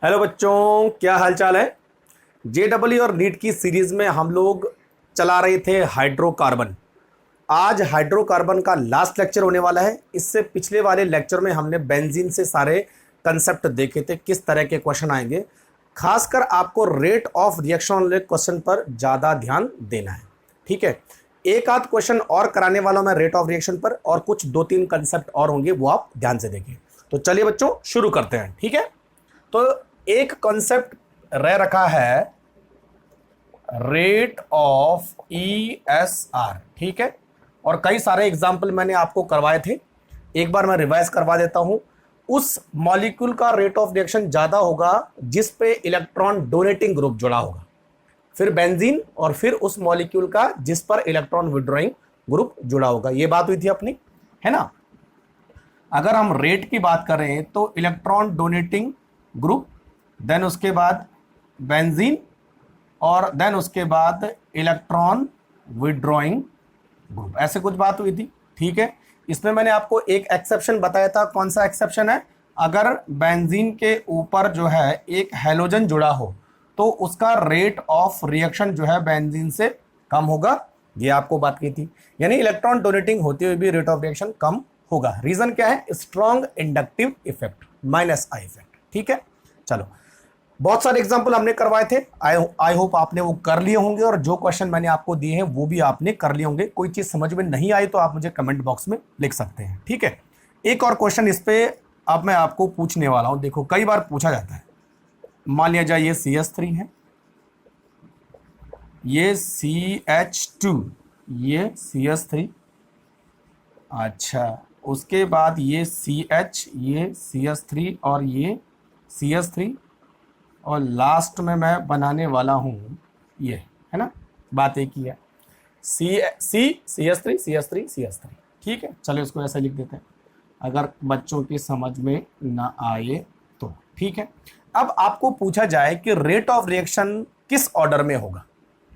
Hello बच्चों, क्या हाल चाल है। जेडब्ल्यू और नीट की सीरीज में हम लोग चला रहे थे हाइड्रोकार्बन। आज हाइड्रोकार्बन का लास्ट लेक्चर होने वाला है। इससे पिछले वाले लेक्चर में हमने बेंजीन से सारे कंसेप्ट देखे थे, किस तरह के क्वेश्चन आएंगे। खासकर आपको रेट ऑफ रिएक्शन वाले क्वेश्चन पर ज़्यादा ध्यान देना है, ठीक है। एक आध क्वेश्चन और कराने वाला हूं मैं रेट ऑफ रिएक्शन पर, और कुछ दो तीन कंसेप्ट और होंगे, वो आप ध्यान से देखिए। तो चलिए बच्चों शुरू करते हैं, ठीक है। तो एक कॉन्सेप्ट रह रखा है, रेट ऑफ ESR, ठीक है। और कई सारे एग्जाम्पल मैंने आपको करवाए थे, एक बार मैं रिवाइज करवा देता हूं। उस मॉलिक्यूल का रेट ऑफ रिएक्शन ज्यादा होगा जिस पे इलेक्ट्रॉन डोनेटिंग ग्रुप जुड़ा होगा, फिर बेंजीन, और फिर उस मॉलिक्यूल का जिस पर इलेक्ट्रॉन विड्रॉइंग ग्रुप जुड़ा होगा। ये बात हुई थी अपनी, है ना। अगर हम रेट की बात करें तो इलेक्ट्रॉन डोनेटिंग ग्रुप, देन उसके बाद बेंजीन, और देन उसके बाद इलेक्ट्रॉन विड्रॉइंग ग्रुप, ऐसे कुछ बात हुई थी, ठीक है। इसमें मैंने आपको एक एक्सेप्शन बताया था। कौन सा एक्सेप्शन है? अगर बेंजीन के ऊपर जो है एक हैलोजन जुड़ा हो तो उसका रेट ऑफ रिएक्शन जो है बेंजीन से कम होगा, ये आपको बात की थी। यानी इलेक्ट्रॉन डोनेटिंग होते हुए भी रेट ऑफ रिएक्शन कम होगा। रीजन क्या है? Strong inductive effect, -I effect, ठीक है। चलो, बहुत सारे एग्जाम्पल हमने करवाए थे। आई होप आपने वो कर लिए होंगे, और जो क्वेश्चन मैंने आपको दिए हैं वो भी आपने कर लिए होंगे। कोई चीज समझ में नहीं आई तो आप मुझे कमेंट बॉक्स में लिख सकते हैं, ठीक है। एक और क्वेश्चन इस पे अब मैं आपको पूछने वाला हूं। देखो, कई बार पूछा जाता है। मान लिया जाए ये CH3 है, ये CH2, ये CH3, अच्छा, उसके बाद ये CH, ये CH3, और ये CH3, और लास्ट में मैं बनाने वाला हूं ये, है ना। बात एक ही है, CH3 CH3 CH3, ठीक है। चलो इसको ऐसा लिख देते हैं, अगर बच्चों की समझ में ना आए तो, ठीक है। अब आपको पूछा जाए कि रेट ऑफ रिएक्शन किस ऑर्डर में होगा,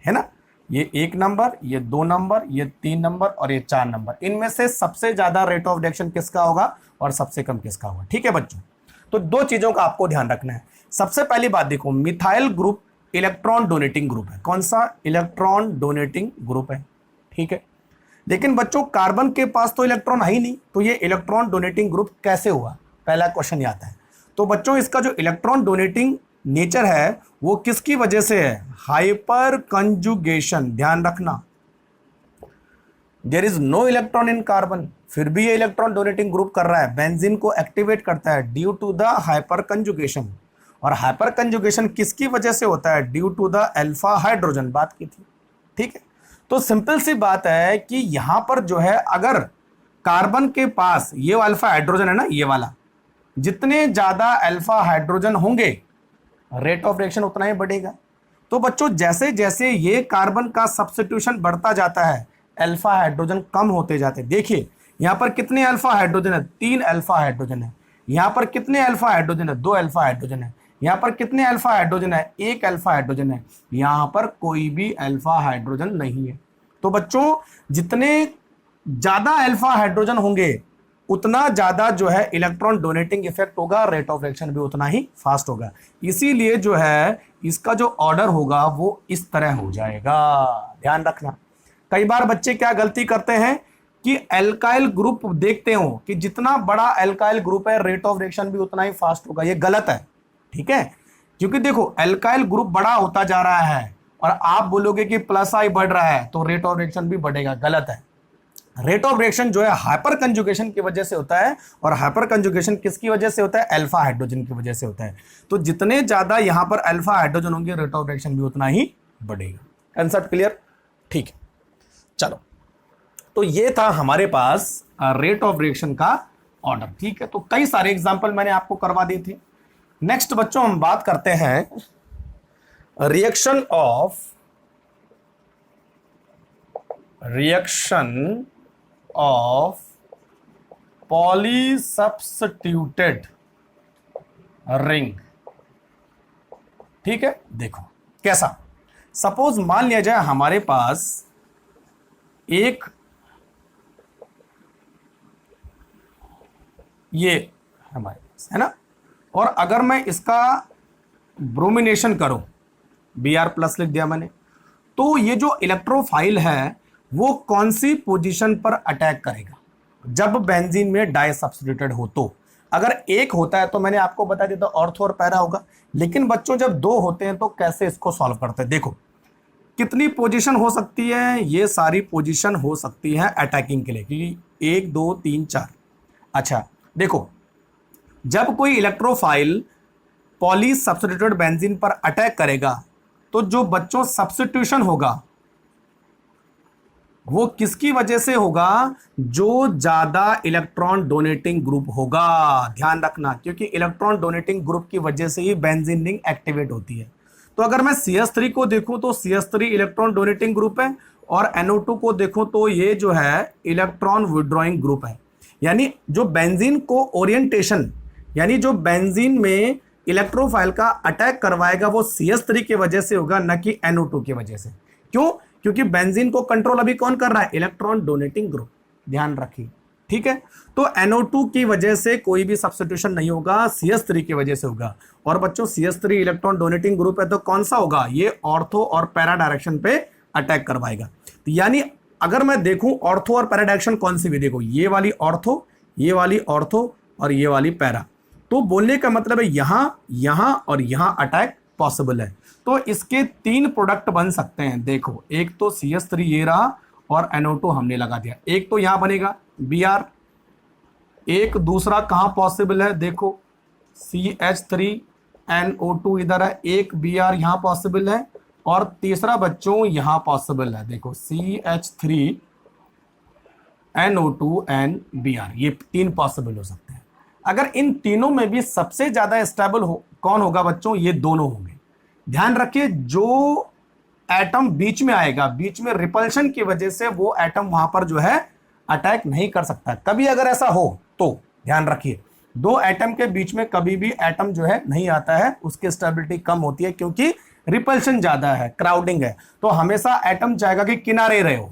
है ना। ये 1 नंबर, ये 2 नंबर, ये 3 नंबर, और ये 4 नंबर, इनमें से सबसे ज्यादा रेट ऑफ रिएक्शन किसका होगा और सबसे कम किसका होगा, ठीक है बच्चों। तो दो चीजों का आपको ध्यान रखना है। सबसे पहली बात देखो, methyl group electron donating group है। कौन सा? इलेक्ट्रॉन डोनेटिंग ग्रुप है, ठीक है। लेकिन बच्चों कार्बन के पास तो इलेक्ट्रॉन है ही नहीं, तो ये इलेक्ट्रॉन डोनेटिंग ग्रुप कैसे हुआ? पहला क्वेश्चन ये आता है। तो बच्चों इसका जो इलेक्ट्रॉन डोनेटिंग नेचर है वो किसकी वजह से है? हाइपर कंजुगेशन, ध्यान रखना। There is no electron in carbon, फिर भी ये इलेक्ट्रॉन डोनेटिंग ग्रुप कर रहा है, बेंजीन को एक्टिवेट करता है due to the hyper conjugation. और हाइपर कंजुगेशन किसकी वजह से होता है? Due to the alpha hydrogen, बात की थी, ठीक है। तो सिंपल सी बात है कि यहां पर जो है, अगर कार्बन के पास ये अल्फा हाइड्रोजन है ना, ये वाला, जितने ज्यादा अल्फा हाइड्रोजन होंगे रेट ऑफ रिएक्शन उतना ही बढ़ेगा। तो बच्चों जैसे जैसे ये कार्बन का सब्स्टिट्यूशन बढ़ता जाता है, अल्फा हाइड्रोजन कम होते जाते हैं। देखिए यहां पर कितने अल्फा हाइड्रोजन है? 3 अल्फा हाइड्रोजन है। यहां पर कितने अल्फा हाइड्रोजन है? 2 अल्फा हाइड्रोजन है। यहां पर कितने अल्फा हाइड्रोजन है? 1 अल्फा हाइड्रोजन है। यहां पर कोई भी अल्फा हाइड्रोजन नहीं है। तो बच्चों जितने ज्यादा अल्फा हाइड्रोजन होंगे उतना ज्यादा जो है इलेक्ट्रॉन डोनेटिंग इफेक्ट होगा, रेट ऑफ रिएक्शन भी उतना ही फास्ट होगा। इसीलिए जो है इसका जो ऑर्डर होगा वो इस तरह हो जाएगा, ध्यान रखना। कई बार बच्चे क्या गलती करते हैं कि एल्काइल ग्रुप देखते हो कि जितना बड़ा एल्काइल ग्रुप है रेट ऑफ रिएक्शन भी उतना ही फास्ट होगा। ये गलत है, ठीक है। क्योंकि देखो एल्काइल ग्रुप बड़ा होता जा रहा है और आप बोलोगे कि +I बढ़ रहा है तो रेट ऑफ रिएक्शन भी बढ़ेगा, गलत है। रेट ऑफ रिएक्शन जो है हाइपर कंजुगेशन की वजह से होता है, और हाइपर कंजुगेशन किसकी वजह से होता है? अल्फा हाइड्रोजन की वजह से होता है। तो जितने ज्यादा यहां पर अल्फा हाइड्रोजन होंगे रेट ऑफ रिएक्शन भी उतना ही बढ़ेगा। Concept clear? ठीक है, चलो। तो ये था हमारे पास रेट ऑफ रिएक्शन का ऑर्डर, ठीक है। तो कई सारे एग्जांपल मैंने आपको करवा दिए थे। नेक्स्ट बच्चों हम बात करते हैं रिएक्शन ऑफ पॉलीसब्स्टिट्यूटेड रिंग, ठीक है। देखो कैसा, सपोज मान लिया जाए हमारे पास एक ये हमारे पास है ना, और अगर मैं इसका ब्रोमिनेशन करो, Br प्लस लिख दिया मैंने। तो ये जो इलेक्ट्रोफाइल है वो कौन सी पोजीशन पर अटैक करेगा जब बेंजीन में डाई सब्स्टिट्यूटेड हो। तो अगर एक होता है तो मैंने आपको बता दिया था ऑर्थो और पैरा होगा, लेकिन बच्चों जब दो होते हैं तो कैसे इसको सॉल्व करते हैं। देखो कितनी पोजीशन हो सकती है, ये सारी पोजीशन हो सकती है अटैकिंग के लिए, क्योंकि 1 2 3 4। अच्छा देखो, जब कोई इलेक्ट्रोफाइल पॉली सब्स्टिट्यूटेड बेंजीन पर अटैक करेगा तो जो बच्चों सब्स्टिट्यूशन होगा वो किसकी वजह से होगा, जो ज्यादा इलेक्ट्रॉन डोनेटिंग ग्रुप होगा। ध्यान रखना, क्योंकि इलेक्ट्रॉन डोनेटिंग ग्रुप की वजह से ही बेंजीन रिंग एक्टिवेट होती है। तो अगर मैं CH3 को देखूं तो CH3 इलेक्ट्रॉन डोनेटिंग ग्रुप है, और NO2 को देखूं तो ये जो है इलेक्ट्रॉन विड्रॉइंग ग्रुप है। यानी जो बेंजीन को ओरिएंटेशन, यानी जो बेंजीन में इलेक्ट्रोफाइल का अटैक करवाएगा वो CH3 की वजह से होगा, न कि NO2 की वजह से। क्यों? क्योंकि बेंजीन को कंट्रोल अभी कौन कर रहा है, इलेक्ट्रॉन डोनेटिंग ग्रुप। ध्यान रखिए, ठीक है। तो NO2 की वजह से कोई भी सब्स्टिट्यूशन नहीं होगा, CH3 की वजह से होगा। और बच्चों CH3 इलेक्ट्रॉन डोनेटिंग ग्रुप है तो कौन सा होगा, ये ऑर्थो और पैरा डायरेक्शन पे अटैक करवाएगा। तो यानी अगर मैं देखूं ऑर्थो और पैरा डायरेक्शन कौन सी भी, देखो ये वाली ऑर्थो, ये वाली ऑर्थो और ये वाली पैरा। तो बोलने का मतलब है यहां, यहां और यहां अटैक पॉसिबल है। तो इसके 3 प्रोडक्ट बन सकते हैं। देखो एक तो CH3 ये रहा और NO2 हमने लगा दिया, एक तो यहां बनेगा Br, एक दूसरा कहां पॉसिबल है, देखो CH3 NO2 इधर है, एक Br यहां पॉसिबल है, और तीसरा बच्चों यहां पॉसिबल है, देखो CH3 NO2 एंड Br, ये 3 पॉसिबल हो सकते हैं। अगर इन तीनों में भी सबसे ज्यादा स्टेबल कौन होगा बच्चों, ये दोनों होंगे। ध्यान रखिए, जो एटम बीच में आएगा, बीच में रिपल्शन की वजह से वो एटम वहां पर जो है अटैक नहीं कर सकता। कभी अगर ऐसा हो तो ध्यान रखिए, दो एटम के बीच में कभी भी एटम जो है नहीं आता है, उसकी स्टेबिलिटी कम होती है, क्योंकि रिपल्शन ज्यादा है, क्राउडिंग है। तो हमेशा एटम चाहेगा कि किनारे रहे हो,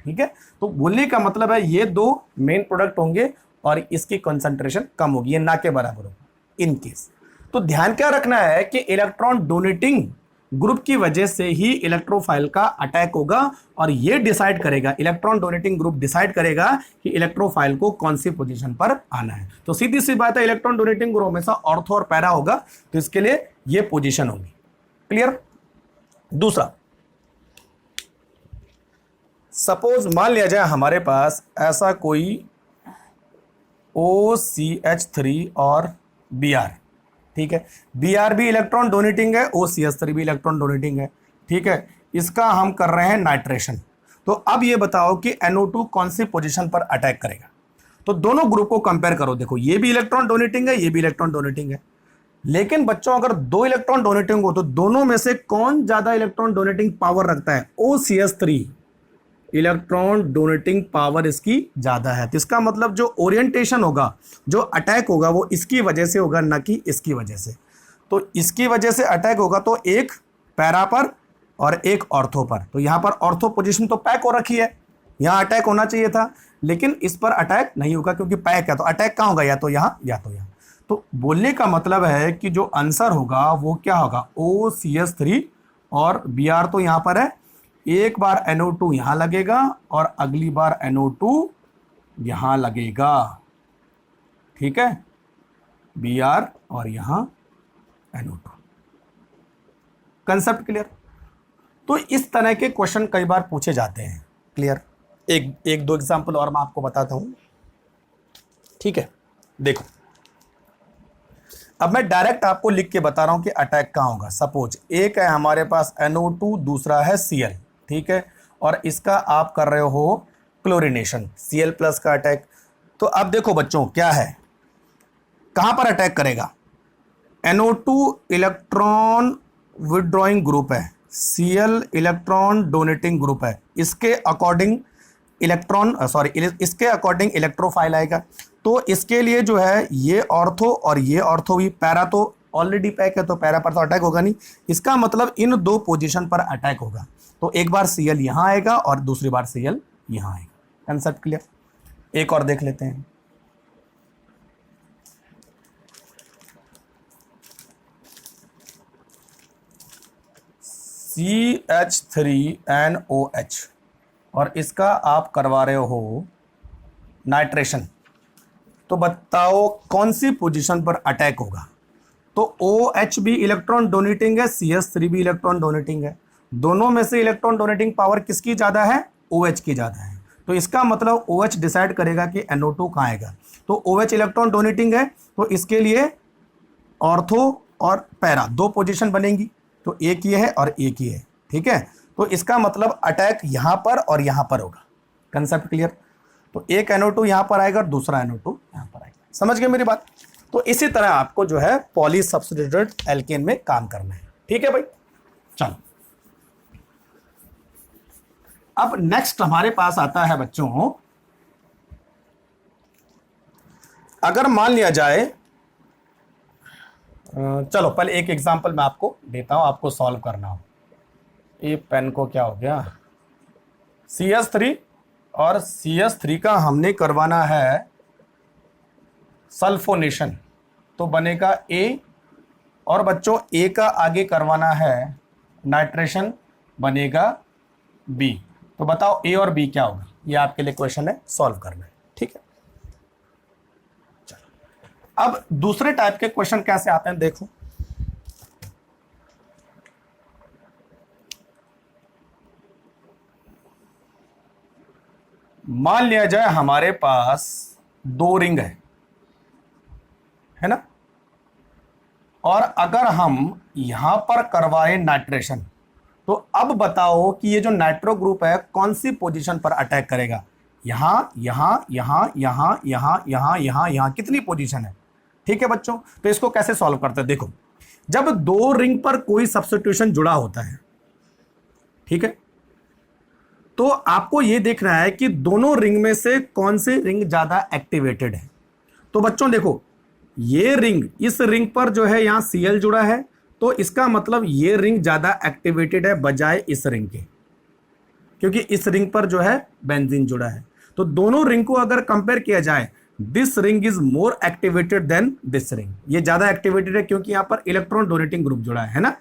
ठीक है। तो बोलने का मतलब है ये 2 मेन प्रोडक्ट होंगे और इसकी कंसंट्रेशन कम होगी, ये ना के बराबर होगा इन केस। तो ध्यान क्या रखना है कि इलेक्ट्रॉन डोनेटिंग ग्रुप की वजह से ही इलेक्ट्रोफाइल का अटैक होगा, और ये डिसाइड करेगा, इलेक्ट्रॉन डोनेटिंग ग्रुप डिसाइड करेगा कि इलेक्ट्रोफाइल को कौन सी पोजीशन पर आना है। तो सीधी सी बात है, इलेक्ट्रॉन डोनेटिंग ग्रुप हमेशा ऑर्थो और पैरा होगा, तो इसके लिए ये पोजीशन होगी। क्लियर? दूसरा, सपोज मान लिया जाए हमारे पास ऐसा कोई OCH3 और Br, ठीक है। Br भी इलेक्ट्रॉन डोनेटिंग है, OCH3 भी इलेक्ट्रॉन डोनेटिंग है, ठीक है। इसका हम कर रहे हैं नाइट्रेशन। तो अब ये बताओ कि NO2 कौन सी पोजीशन पर अटैक करेगा। तो दोनों ग्रुप को कंपेयर करो, देखो ये भी इलेक्ट्रॉन डोनेटिंग है, ये भी इलेक्ट्रॉन डोनेटिंग है। लेकिन बच्चों अगर 2 इलेक्ट्रॉन डोनेटिंग हो तो दोनों में से कौन ज्यादा इलेक्ट्रॉन डोनेटिंग पावर रखता है, OCH3 इलेक्ट्रॉन डोनेटिंग पावर इसकी ज्यादा है। तो इसका मतलब जो ओरिएंटेशन होगा, जो अटैक होगा वो इसकी वजह से होगा, ना कि इसकी वजह से। तो इसकी वजह से अटैक होगा तो एक पैरा पर और एक ऑर्थो पर। तो यहां पर ऑर्थो पोजीशन तो पैक हो रखी है, यहां अटैक होना चाहिए था, लेकिन इस पर अटैक नहीं होगा क्योंकि पैक है। तो अटैक कहां होगा, या तो यहां या तो यहां। तो बोलने का मतलब है कि जो आंसर होगा वो क्या होगा, OCH3 और Br तो यहां पर है, एक बार NO2 यहां लगेगा और अगली बार NO2 यहां लगेगा, ठीक है। Br और यहां NO2। Concept clear? तो इस तरह के क्वेश्चन कई बार पूछे जाते हैं। क्लियर? एक दो एग्जांपल और मैं आपको बताता हूं, ठीक है। देखो अब मैं डायरेक्ट आपको लिख के बता रहा हूं कि अटैक कहां होगा। सपोज एक है हमारे पास NO2, दूसरा है Cl, ठीक है, और इसका आप कर रहे हो क्लोरीनेशन, Cl प्लस का अटैक। तो अब देखो बच्चों क्या है, कहां पर अटैक करेगा, NO2 इलेक्ट्रॉन विड्रॉइंग ग्रुप है, Cl इलेक्ट्रॉन डोनेटिंग ग्रुप है, इसके अकॉर्डिंग इसके अकॉर्डिंग इलेक्ट्रोफाइल आएगा। तो इसके लिए जो है ये ऑर्थो और ये ऑर्थो भी, पैरा तो ऑलरेडी पैक है तो पैरा पर तो अटैक होगा नहीं, इसका मतलब इन 2 पोजीशन पर अटैक होगा। तो एक बार Cl यहां आएगा और दूसरी बार Cl यहां आएगा। Concept clear? एक और देख लेते हैं। CH3NOH और इसका आप करवा रहे हो नाइट्रेशन, तो बताओ कौन सी पोजीशन पर अटैक होगा। तो OH भी इलेक्ट्रॉन डोनेटिंग है, CH3 भी इलेक्ट्रॉन डोनेटिंग है, दोनों में से इलेक्ट्रॉन डोनेटिंग पावर किसकी ज़्यादा है, OH की ज़्यादा है। तो इसका मतलब OH डिसाइड करेगा कि NO2 कहाँ आएगा। तो OH इलेक्ट्रॉन डोनेटिंग है, तो इसके लिए ऑर्थो और पैरा दो पोजीशन बनेंगी, तो एक ये है और एक ये है, ठीक है। तो इसका मतलब अटैक यहाँ पर और यहाँ पर होगा। Concept clear. तो एक NO2 यहाँ पर आएगा और दूसरा NO2 यहाँ पर आएगा। समझ गए मेरी बात। तो इसी तरह आपको जो है पॉली सब्स्टिट्यूटेड एल्केन में काम करना है, ठीक है भाई। चलो अब नेक्स्ट हमारे पास आता है बच्चों, अगर मान लिया जाए, चलो पहले एक एग्जांपल मैं आपको देता हूं, आपको सॉल्व करना हो। ये पेन को क्या हो गया, CH3 और CH3 का हमने करवाना है सल्फोनेशन, तो बनेगा A, और बच्चों A का आगे करवाना है नाइट्रेशन, बनेगा B। तो बताओ A और B क्या होगा, ये आपके लिए क्वेश्चन है, सॉल्व करना है, ठीक है। चलो अब दूसरे टाइप के क्वेश्चन कैसे आते हैं देखो। मान लिया जाए हमारे पास दो रिंग है ना, और अगर हम यहां पर करवाए नाइट्रेशन, तो अब बताओ कि ये जो नाइट्रो ग्रुप है कौन सी पोजीशन पर अटैक करेगा। यहां यहां यहां यहां यहां यहां यहां यहां कितनी पोजीशन है, ठीक है बच्चों। तो इसको कैसे सॉल्व करते हैं देखो, जब दो रिंग पर कोई सब्स्टिट्यूशन जुड़ा होता है, ठीक है, तो आपको यह देखना है कि दोनों रिंग में से कौन सी रिंग ज्यादा एक्टिवेटेड है। तो बच्चों देखो, ये रिंग, इस रिंग पर जो है यहां Cl जुड़ा है, तो इसका मतलब ये रिंग ज्यादा एक्टिवेटेड है बजाय इस रिंग के, क्योंकि इस रिंग पर जो है बेंजीन जुड़ा है। तो दोनों रिंग को अगर कंपेयर किया जाए, this ring is more activated than this ring, ये ज्यादा एक्टिवेटेड है क्योंकि यहां पर इलेक्ट्रॉन डोनेटिंग ग्रुप जुड़ा है ना।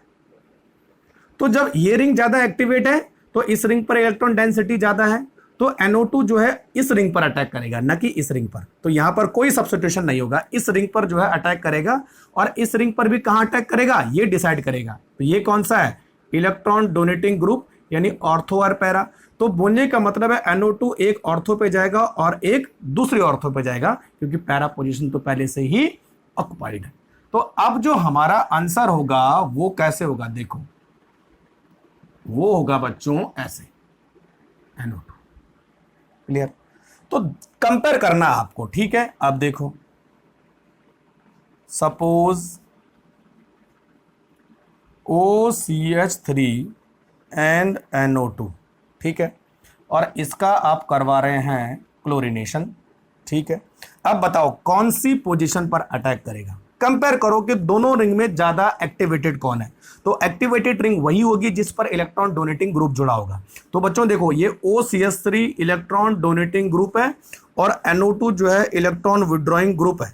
तो जब ये रिंग ज्यादा एक्टिवेट है तो इस रिंग पर इलेक्ट्रॉन डेंसिटी ज्यादा है, तो NO2 जो है इस रिंग पर अटैक करेगा, न कि इस रिंग पर। तो यहां पर कोई सब्स्टिट्यूशन नहीं होगा, इस रिंग पर जो है अटैक करेगा, और इस रिंग पर भी कहां अटैक करेगा ये डिसाइड करेगा। तो ये कौन सा है, इलेक्ट्रॉन डोनेटिंग ग्रुप, यानी ऑर्थो और पैरा। तो बोलने का मतलब है NO2 एक ऑर्थो पे जाएगा और एक दूसरी ऑर्थो पे जाएगा, क्योंकि पैरा पोजीशन तो पहले से ही ऑक्युपाइड है। तो अब जो हमारा आंसर होगा वो कैसे होगा देखो, वो होगा बच्चों ऐसे, NO2। क्लियर। तो कंपेयर करना आपको, ठीक है। अब देखो, सपोज OCH3 एंड NO2, ठीक है, और इसका आप करवा रहे हैं क्लोरीनेशन, ठीक है। अब बताओ कौन सी पोजीशन पर अटैक करेगा। कंपेयर करो कि दोनों रिंग में ज्यादा एक्टिवेटेड कौन है। तो एक्टिवेटेड रिंग वही होगी जिस पर इलेक्ट्रॉन डोनेटिंग ग्रुप जुड़ा होगा। तो बच्चों देखो, ये OCH3 इलेक्ट्रॉन डोनेटिंग ग्रुप है और NO2 जो है इलेक्ट्रॉन विड्रॉइंग ग्रुप है।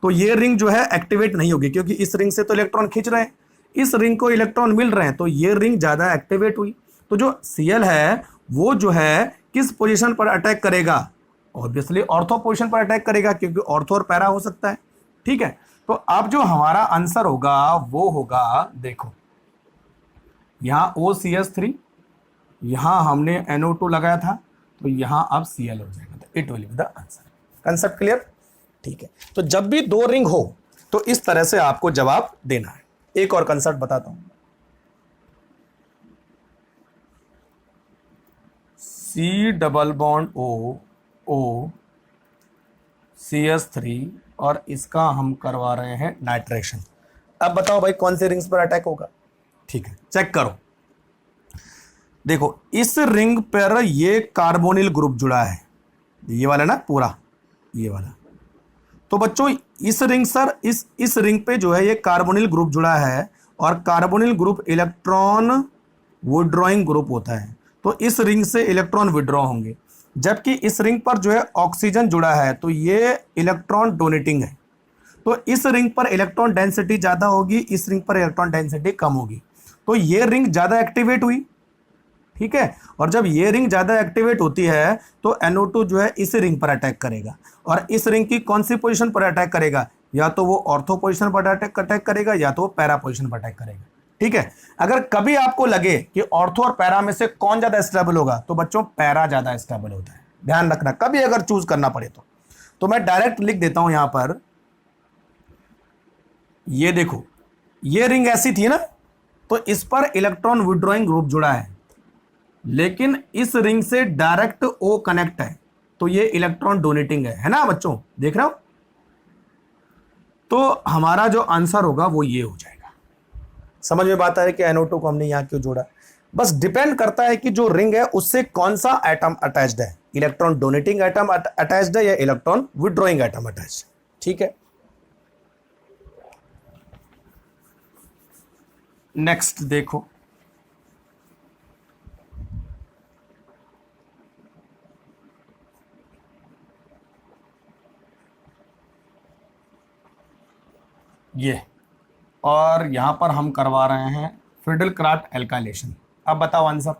तो ये रिंग जो है एक्टिवेट नहीं होगी, क्योंकि इस रिंग से तो इलेक्ट्रॉन खींच रहे हैं, इस रिंग को इलेक्ट्रॉन मिल रहे हैं, तो ये रिंग ज्यादा एक्टिवेट हुई। तो जो Cl है वो जो है किस पोजीशन पर अटैक करेगा, ऑब्वियसली ऑर्थो पोजीशन पर अटैक करेगा, क्योंकि ऑर्थो और पैरा हो सकता है, ठीक है। तो अब जो हमारा आंसर होगा वो होगा, देखो यहां OCH3, यहां हमने NO2 लगाया था, तो यहां अब Cl हो जाएगा, तो it will be the answer. Concept clear, ठीक है। तो जब भी दो रिंग हो तो इस तरह से आपको जवाब देना है। एक और कंसेप्ट बताता हूं, C double bond O CH3, और इसका हम करवा रहे हैं नाइट्रेशन। अब बताओ भाई कौन से रिंग्स पर अटैक होगा, ठीक है। चेक करो, देखो इस रिंग पर ये कार्बोनिल ग्रुप जुड़ा है, ये वाला ना पूरा, ये वाला। तो बच्चों इस रिंग सर इस रिंग पे जो है ये कार्बोनिल ग्रुप जुड़ा है, और carbonyl group electron withdrawing group होता है, तो इस रिंग से इलेक्ट्रॉन विड्रॉ होंगे। जबकि इस रिंग पर जो है ऑक्सीजन जुड़ा है, तो ये इलेक्ट्रॉन डोनेटिंग है, तो इस रिंग पर इलेक्ट्रॉन डेंसिटी ज्यादा होगी, इस रिंग पर इलेक्ट्रॉन डेंसिटी कम होगी। तो ये रिंग ज्यादा एक्टिवेट हुई, ठीक है। और जब ये रिंग ज्यादा एक्टिवेट होती है तो NO2 जो है इस रिंग पर अटैक करेगा, और इस रिंग की कौन सी पोजीशन पर अटैक करेगा, या तो वो ऑर्थो पोजीशन पर अटैक करेगा या तो वो पैरा पोजीशन पर अटैक करेगा, ठीक है। अगर कभी आपको लगे कि ऑर्थो और पैरा में से कौन ज्यादा स्टेबल होगा, तो बच्चों पैरा ज्यादा स्टेबल होता है, ध्यान रखना कभी अगर चूज करना पड़े तो मैं डायरेक्ट लिख देता हूं यहां पर। ये देखो, ये रिंग ऐसी थी ना, तो इस पर इलेक्ट्रॉन विड्रॉइंग ग्रुप जुड़ा है, लेकिन इस रिंग से डायरेक्ट O कनेक्ट है, तो ये इलेक्ट्रॉन डोनेटिंग है ना बच्चों, देख रहे हो। तो हमारा जो आंसर होगा वो ये हो जाएगा। समझ में बात आ रही है कि NO2 को हमने यहां क्यों जोड़ा। बस डिपेंड करता है कि जो रिंग है उससे कौन सा एटम अटैच्ड है, इलेक्ट्रॉन डोनेटिंग एटम अटैच्ड है या इलेक्ट्रॉन विड्रॉइंग एटम अटैच्ड, ठीक है। नेक्स्ट देखो, ये, और यहां पर हम करवा रहे हैं फिडेलक्राफ्ट एल्काइलेशन। अब बताओ आंसर,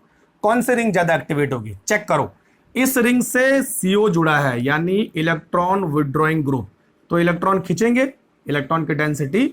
कौन से रिंग ज्यादा एक्टिवेट होगी, चेक करो। इस रिंग से CO जुड़ा है यानी इलेक्ट्रॉन विड्रॉइंग ग्रुप, तो इलेक्ट्रॉन खींचेंगे, इलेक्ट्रॉन की डेंसिटी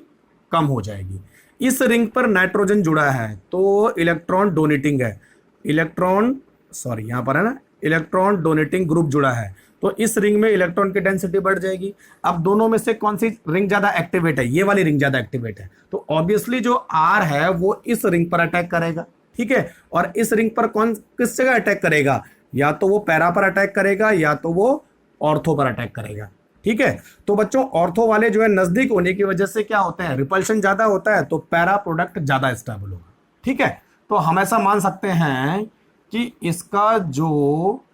कम हो जाएगी। इस रिंग पर नाइट्रोजन जुड़ा है तो इलेक्ट्रॉन डोनेटिंग है, यहां पर है ना, इलेक्ट्रॉन डोनेटिंग ग्रुप जुड़ा है, तो इस रिंग में इलेक्ट्रॉन की डेंसिटी बढ़ जाएगी। अब दोनों में से कौन सी रिंग ज्यादा एक्टिवेट है, ये वाली रिंग ज्यादा एक्टिवेट है, तो ऑब्वियसली जो R है वो इस रिंग पर अटैक करेगा, ठीक है। और इस रिंग पर कौन किस जगह अटैक करेगा, या तो वो पैरा पर अटैक करेगा या तो वो ऑर्थो पर अटैक करेगा, ठीक है। तो बच्चों ऑर्थो वाले जो है नजदीक होने की वजह से क्या होता है, रिपल्शन ज्यादा होता है, तो पैरा प्रोडक्ट ज्यादा स्टेबल होगा, ठीक है। तो हम ऐसा मान सकते हैं कि इसका जो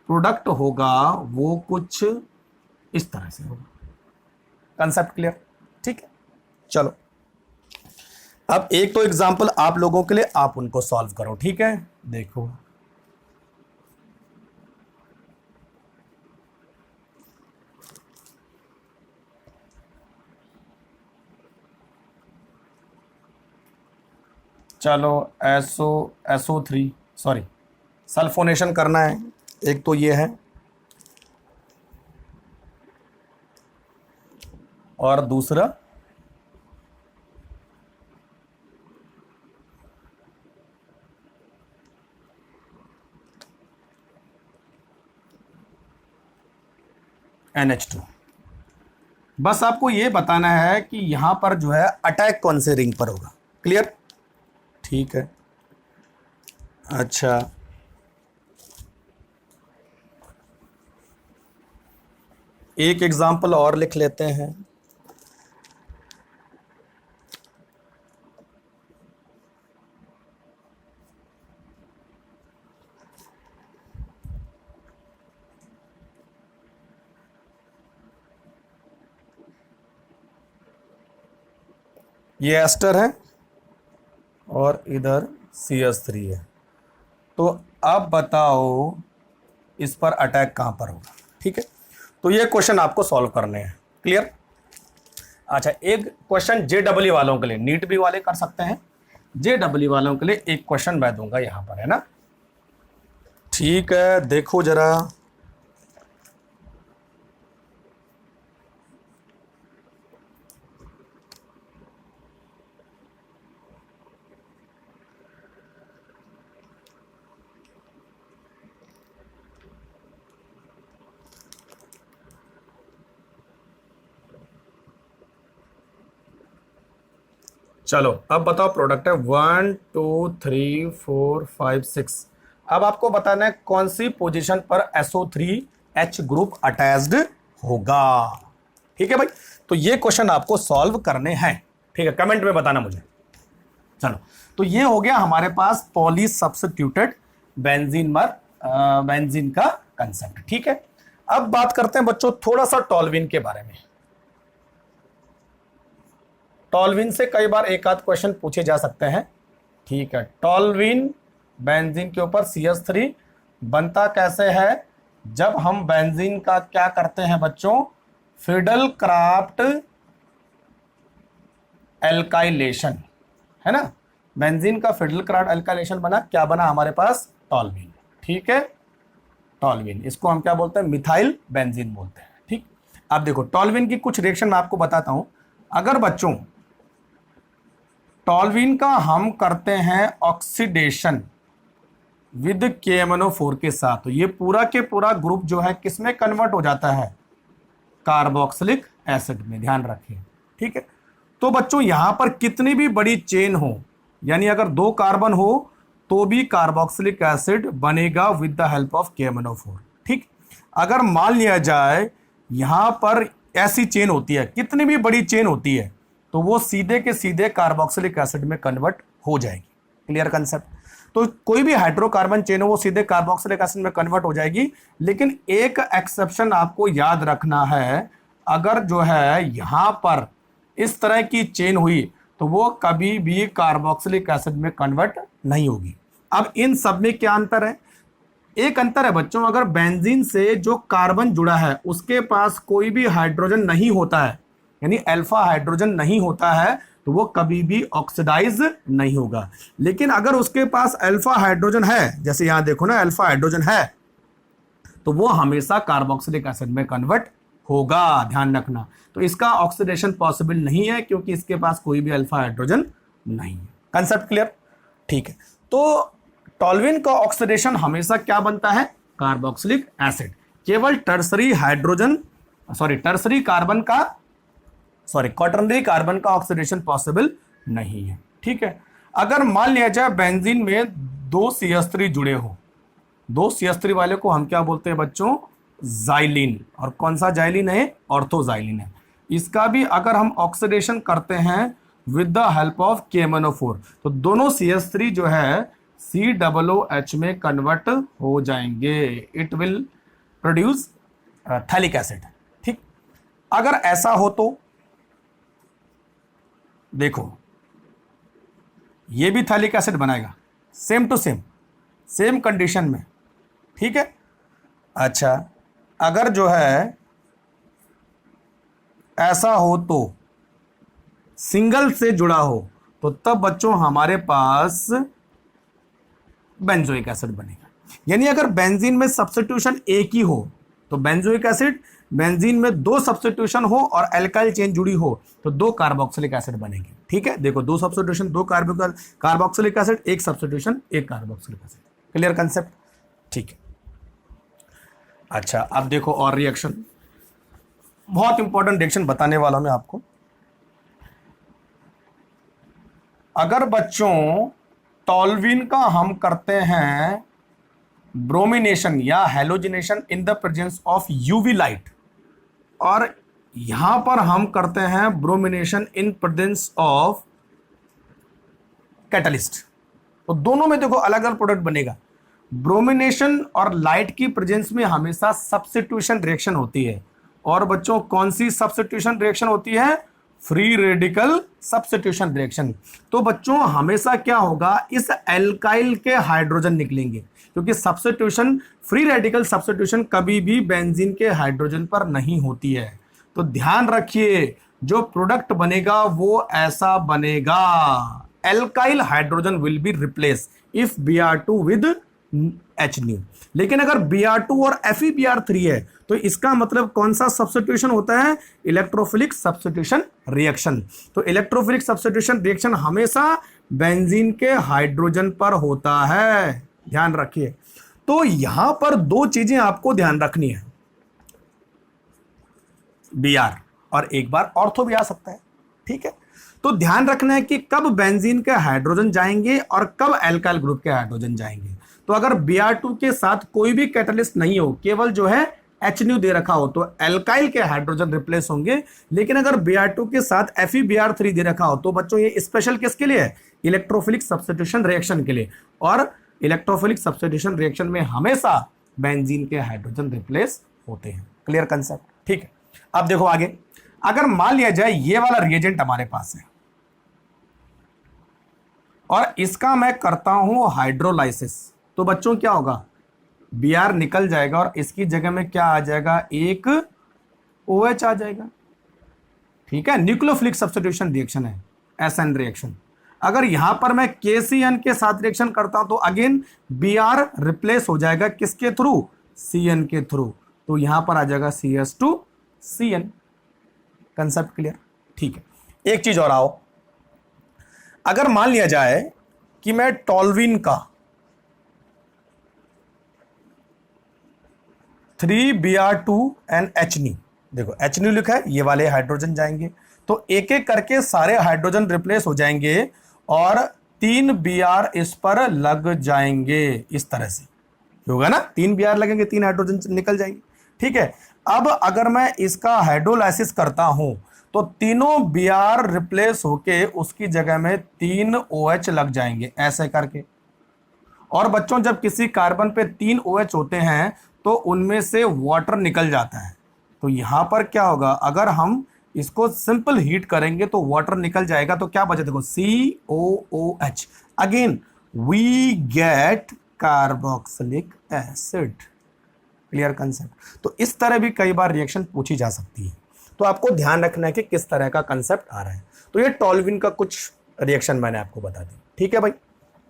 प्रोडक्ट होगा वो कुछ इस तरह से होगा। कंसेप्ट क्लियर, ठीक है। चलो अब एक तो एग्जांपल आप लोगों के लिए, आप उनको सॉल्व करो, ठीक है। देखो चलो SO3 सॉरी सल्फोनेशन करना है, एक तो ये है, और दूसरा NH2। बस आपको ये बताना है कि यहां पर जो है अटैक कौन से रिंग पर होगा, क्लियर, ठीक है। अच्छा एक एग्जांपल और लिख लेते हैं। ये एस्टर है और इधर CH3 है, तो अब बताओ इस पर अटैक कहां पर होगा, ठीक है। तो ये क्वेश्चन आपको सॉल्व करने हैं, क्लियर। अच्छा एक क्वेश्चन JEE वालों के लिए, नीट भी वाले कर सकते हैं, JEE वालों के लिए एक क्वेश्चन मैं दूंगा यहां पर, है ना, ठीक है। देखो जरा, चलो अब बताओ प्रोडक्ट है 1 2 3 4 5 6। अब आपको बताना है कौन सी पोजीशन पर SO3H ग्रुप अटैच्ड होगा, ठीक है भाई। तो ये क्वेश्चन आपको सॉल्व करने हैं, ठीक है, कमेंट में बताना मुझे। चलो तो ये हो गया हमारे पास पॉली सब्स्टिट्यूटेड बेंजीन का कंसेप्ट, ठीक है। अब बात करते हैं बच्चों थोड़ा सा टॉल्विन के बारे में। टॉल्विन से कई बार एक आध क्वेश्चन पूछे जा सकते हैं, ठीक है। टॉल्विन बेंजीन के ऊपर CH3 बनता कैसे है, जब हम बेंजीन का क्या करते हैं बच्चों, फिडेलक्राफ्ट एल्काइलेशन, है ना, बेंजीन का फिडल क्राउड अल्काइलेशन बना, क्या बना हमारे पास, टॉल्यूइन। ठीक है, टॉल्यूइन, इसको हम क्या बोलते हैं, मिथाइल बेंजीन बोलते हैं। ठीक, अब देखो टॉल्यूइन की कुछ रिएक्शन मैं आपको बताता हूं। अगर बच्चों टॉल्यूइन का हम करते हैं ऑक्सीडेशन विद KMnO4 के साथ, तो ये पूरा के पूरा ग्रुप जो है किसमें कन्वर्ट हो जाता है, कार्बोक्सिलिक एसिड में, ध्यान रखिए। ठीक है, तो बच्चों यहां पर कितनी भी बड़ी चेन हो, यानी अगर 2 कार्बन हो तो भी कार्बोक्सिलिक एसिड बनेगा with the help of KMnO4। ठीक, अगर मान लिया जाए यहां पर ऐसी चेन होती है, कितनी भी बड़ी चेन होती है, तो वो सीधे के सीधे कार्बोक्सिलिक एसिड में कन्वर्ट हो जाएगी। Clear concept. तो कोई भी हाइड्रोकार्बन चेन हो वो सीधे कार्बोक्सिलिक एसिड में कन्वर्ट हो जाएगी, लेकिन एक एक्सेप्शन आपको याद रखना है, अगर जो है यहां पर इस तरह की चेन हुई तो वो कभी भी कार्बोक्सिलिक एसिड में कन्वर्ट नहीं होगी। अब इन सब में क्या अंतर है, एक अंतर है बच्चों, अगर बेंजीन से जो कार्बन जुड़ा है उसके पास कोई भी हाइड्रोजन नहीं होता है, यानी अल्फा हाइड्रोजन नहीं होता है, तो वो कभी भी ऑक्सीडाइज नहीं होगा। लेकिन अगर उसके पास अल्फा हाइड्रोजन है, जैसे यहां देखो ना अल्फा हाइड्रोजन है, तो वो हमेशा कार्बोक्सिलिक एसिड में कन्वर्ट होगा, ध्यान रखना। तो इसका ऑक्सीडेशन पॉसिबल नहीं है क्योंकि इसके पास कोई भी अल्फा हाइड्रोजन नहीं है। Concept clear. ठीक है, तो टॉल्यूइन का ऑक्सीडेशन हमेशा क्या बनता है, कार्बोक्सिलिक एसिड। केवल टर्सरी क्वाटरनरी कार्बन का ऑक्सीडेशन पॉसिबल नहीं है। ठीक है, अगर मान लिया जाए बेंजीन में 2 CH3 जुड़े हो, 2 CH3 वाले को हम क्या बोलते हैं बच्चों, जाइलिन। और कौन सा जाइलिन है, ऑर्थोजाइलिन है। इसका भी अगर हम ऑक्सीडेशन करते हैं with the help of KMnO4, तो दोनों CH3 जो है COOH में कन्वर्ट हो जाएंगे। It will produce phthalic acid. ठीक, अगर ऐसा हो तो देखो ये भी थैलिक एसिड बनाएगा, सेम टू सेम कंडीशन में। ठीक है, अच्छा अगर जो है ऐसा हो तो सिंगल से जुड़ा हो, तो तब बच्चों हमारे पास बेंजोइक एसिड बनेगा। यानी अगर बेंजीन में सब्स्टिट्यूशन एक ही हो तो बेंजोइक एसिड, बेंजीन में 2 सब्स्टिट्यूशन हो और एल्काइल चेन जुड़ी हो तो 2 कार्बोक्सिलिक एसिड बनेंगे। ठीक है, देखो 2 substitution 2 carboxylic acid, 1 substitution 1 carboxylic acid. Clear concept. ठीक है, अच्छा अब देखो और रिएक्शन, बहुत इंपॉर्टेंट रिएक्शन बताने वाला हूं मैं आपको। अगर बच्चों टॉल्यूइन का हम करते हैं ब्रोमिनेशन या halogenation in the presence of UV light, और यहां पर हम करते हैं bromination in presence of catalyst, तो दोनों में देखो अलग अलग प्रोडक्ट बनेगा। ब्रोमिनेशन और लाइट की प्रेजेंस में हमेशा सब्स्टिट्यूशन रिएक्शन होती है। और बच्चों कौन सी सब्स्टिट्यूशन रिएक्शन होती है, फ्री रेडिकल सब्स्टिट्यूशन रिएक्शन। तो बच्चों हमेशा क्या होगा, इस एल्काइल के हाइड्रोजन निकलेंगे, क्योंकि सब्स्टिट्यूशन, फ्री रेडिकल सब्स्टिट्यूशन कभी भी बेंजीन के हाइड्रोजन पर नहीं होती है। तो ध्यान रखिए जो प्रोडक्ट बनेगा वो ऐसा बनेगा, alkyl hydrogen will be replace if Br2 with HNO। लेकिन अगर Br2 और FeBr3 है तो इसका मतलब कौन सा सब्स्टिट्यूशन होता है, इलेक्ट्रोफिलिक सब्स्टिट्यूशन रिएक्शन। तो इलेक्ट्रोफिलिक सब्स्टिट्यूशन रिएक्शन हमेशा बेंजीन के हाइड्रोजन पर होता है, ध्यान रखिए। तो यहां पर 2 चीजें आपको ध्यान रखनी है, Br और एक बार ऑर्थो भी आ सकता है। ठीक है, तो ध्यान रखना है कि कब बेंजीन के हाइड्रोजन जाएंगे और कब एल्काइल ग्रुप के हाइड्रोजन जाएंगे। तो अगर Br2 के साथ कोई भी कैटलिस्ट नहीं हो, केवल जो है HNO दे रखा हो, तो एल्काइल के हाइड्रोजन रिप्लेस होंगे। लेकिन अगर Br2 के साथ FeBr3 दे रखा हो तो बच्चों ये स्पेशल किसके लिए है, इलेक्ट्रोफिलिक सब्स्टिट्यूशन रिएक्शन के लिए। और इलेक्ट्रोफिलिक सब्स्टिट्यूशन रिएक्शन में हमेशा बेंजीन के हाइड्रोजन रिप्लेस होते हैं। Clear concept. ठीक है, अब देखो आगे, अगर मान लिया जाए ये वाला रिएजेंट हमारे पास है और इसका मैं करता हूं हाइड्रोलाइसिस, तो बच्चों क्या होगा, Br निकल जाएगा और इसकी जगह में क्या आ जाएगा, एक OH आ जाएगा। ठीक है, न्यूक्लियोफिलिक सब्स्टिट्यूशन रिएक्शन है, SN रिएक्शन। अगर यहां पर मैं KCN के साथ रिएक्शन करता हूं तो अगेन Br रिप्लेस हो जाएगा किसके थ्रू, Cn के थ्रू, तो यहां पर आ जाएगा CS2Cn। Concept clear? ठीक है। एक चीज और आओ, अगर मान लिया जाए कि मैं टॉल्विन का 3Br2 एंड HNi, देखो HNi लिखा है, ये वाले हाइड्रोजन जाएंगे, तो एक एक करके सारे हाइड्रोजन रिप्लेस हो जाएंगे और 3Br इस पर लग जाएंगे, इस तरह से होगा ना, 3Br लगेंगे, 3 हाइड्रोजन निकल जाएंगे। ठीक है, अब अगर मैं इसका हाइड्रोलाइसिस करता हूं तो तीनों Br रिप्लेस होके उसकी जगह में 3 OH लग जाएंगे, ऐसे करके। और बच्चों जब किसी कार्बन पे 3 OH होते हैं तो उनमें से वाटर निकल जाता है, तो यहां पर क्या होगा, अगर हम इसको सिंपल हीट करेंगे तो वाटर निकल जाएगा, तो क्या बचे, देखो COOH, again we get carboxylic acid. Clear concept? तो इस तरह भी कई बार रिएक्शन पूछी जा सकती है, तो आपको ध्यान रखना है कि किस तरह का कंसेप्ट आ रहा है। तो ये टॉल्विन का कुछ रिएक्शन मैंने आपको बता दी। ठीक है भाई,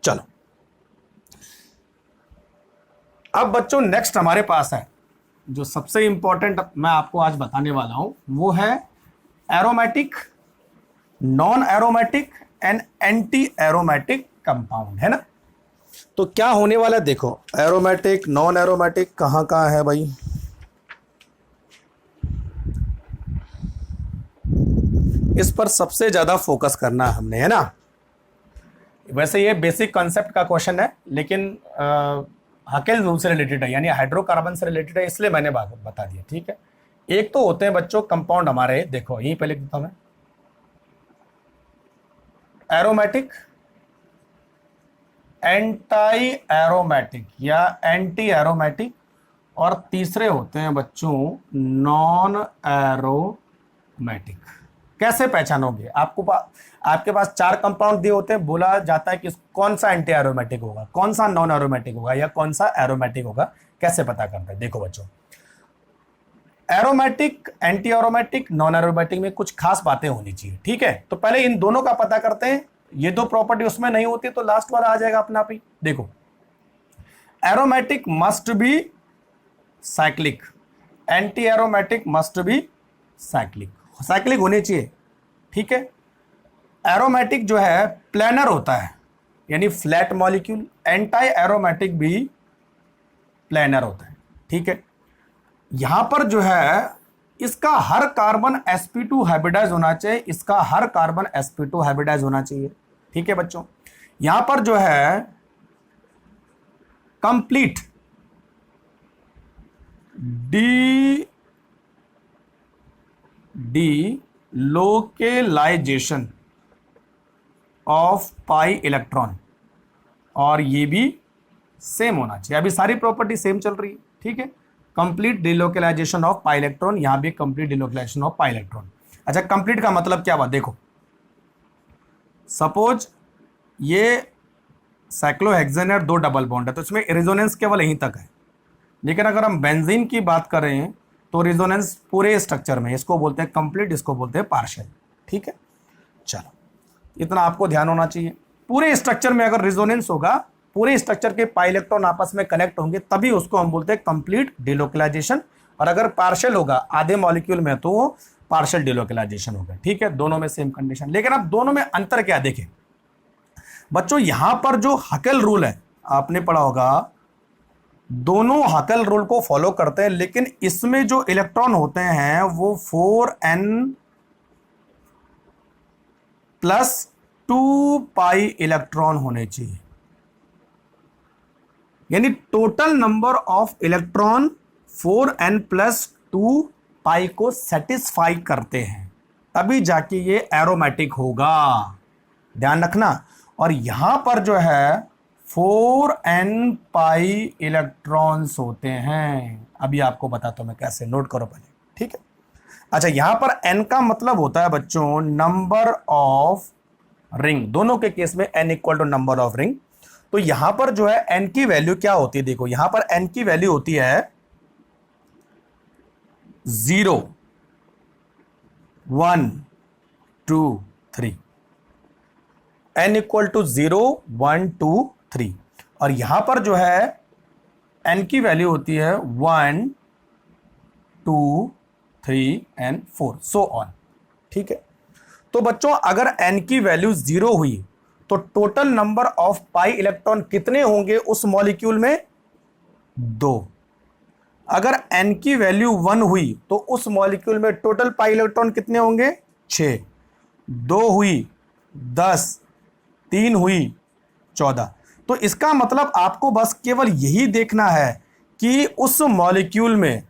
चलो अब बच्चों नेक्स्ट हमारे पास है जो सबसे इंपॉर्टेंट मैं आपको आज बताने वाला हूं, वो है aromatic, non aromatic and anti aromatic compound, है ना। तो क्या होने वाला है, देखो एरोमेटिक नॉन एरोमेटिक कहां कहां है भाई, इस पर सबसे ज्यादा फोकस करना है हमने, है ना। वैसे ये बेसिक कॉन्सेप्ट का क्वेश्चन है, लेकिन हाकेल रूल से रिलेटेड है, यानी हाइड्रोकार्बन से रिलेटेड है, इसलिए मैंने बता दिया। ठीक है, एक तो होते हैं बच्चों कंपाउंड हमारे, देखो यहीं पे लिख देता हूं मैं, एरोमेटिक, एंटी एरोमेटिक या एंटी एरोमेटिक, और तीसरे होते हैं बच्चों नॉन एरोमेटिक। कैसे पहचानोगे, आपके पास 4 कंपाउंड दिए होते हैं, बोला जाता है कि कौन सा एंटी एरोमेटिक होगा, कौन सा नॉन एरोमेटिक होगा या कौन सा एरोमेटिक होगा, कैसे पता करते हैं। देखो बच्चों, aromatic, anti aromatic, non aromatic में कुछ खास बातें होनी चाहिए। ठीक है, तो पहले इन दोनों का पता करते हैं, ये दो प्रॉपर्टी उसमें नहीं होती तो लास्ट वाला आ जाएगा अपना आप ही। देखो, aromatic must be cyclic, anti aromatic must be cyclic, cyclic होनी चाहिए। ठीक है, एरोमेटिक जो है प्लेनर होता है, यानी फ्लैट मॉलिक्यूल, एंटी एरोमेटिक भी प्लेनर होता है। ठीक है, यहां पर जो है इसका हर कार्बन sp2 हाइब्रिडाइज होना चाहिए, इसका हर कार्बन sp2 हाइब्रिडाइज होना चाहिए। ठीक है बच्चों, यहां पर जो है complete D localisation of pi electron, और ये भी सेम होना चाहिए। अभी सारी प्रॉपर्टी सेम चल रही है। ठीक है, कंप्लीट डिलोकेलाइजेशन ऑफ पाई इलेक्ट्रॉन, यहां भी कंप्लीट डिलोकेलाइजेशन ऑफ पाई इलेक्ट्रॉन। अच्छा, कंप्लीट का मतलब क्या हुआ, देखो सपोज ये साइक्लोहेक्सेन है, 2 डबल बॉन्ड है, तो इसमें रेजोनेंस केवल यहीं तक है। लेकिन अगर हम बेंजीन की बात करें तो रेजोनेंस पूरे स्ट्रक्चर में, इसको बोलते हैं कंप्लीट, इसको बोलते हैं पार्शियल। ठीक है, चलो इतना आपको ध्यान होना चाहिए। पूरे स्ट्रक्चर में अगर रेजोनेंस होगा, पूरे स्ट्रक्चर के पाई इलेक्ट्रॉन आपस में कनेक्ट होंगे, तभी उसको हम बोलते हैं कंप्लीट डिलोकेलाइजेशन। और अगर पार्शियल होगा आधे मॉलिक्यूल में तो पार्शियल डिलोकेलाइजेशन होगा। ठीक है, दोनों में सेम कंडीशन। लेकिन अब दोनों में अंतर क्या देखें बच्चों, यहां पर जो हकेल रूल है आपने पढ़ा होगा, दोनों हकेल रूल को फॉलो करते हैं, लेकिन इसमें जो इलेक्ट्रॉन होते हैं वो 4n प्लस 2 पाई इलेक्ट्रॉन होने चाहिए, यानी total number of electron 4n plus 2 पाई को सेटिस्फाई करते हैं, तभी जाके ये एरोमेटिक होगा, ध्यान रखना। और यहां पर जो है 4n पाई इलेक्ट्रॉन्स होते हैं, अभी आपको बताता हूं मैं कैसे, नोट करो पहले। ठीक है, अच्छा यहां पर n का मतलब होता है बच्चों नंबर ऑफ रिंग, दोनों के केस में n equal to number of ring. तो यहां पर जो है n की वैल्यू क्या होती है, देखो यहां पर n की वैल्यू होती है 0 1 2 3, n इक्वल टू 0 1 2 3, और यहां पर जो है n की वैल्यू होती है 1 2 3 एंड 4 सो ऑन। ठीक है, तो बच्चों अगर n की वैल्यू 0 हुई तो total number of pi electron कितने होंगे उस मॉलिक्यूल में? 2। अगर n की वैल्यू 1 हुई तो उस मॉलिक्यूल में टोटल पाई इलेक्ट्रॉन कितने होंगे? 6। 2 हुई 10, 3 हुई 14। तो इसका मतलब आपको बस केवल यही देखना है कि उस मॉलिक्यूल में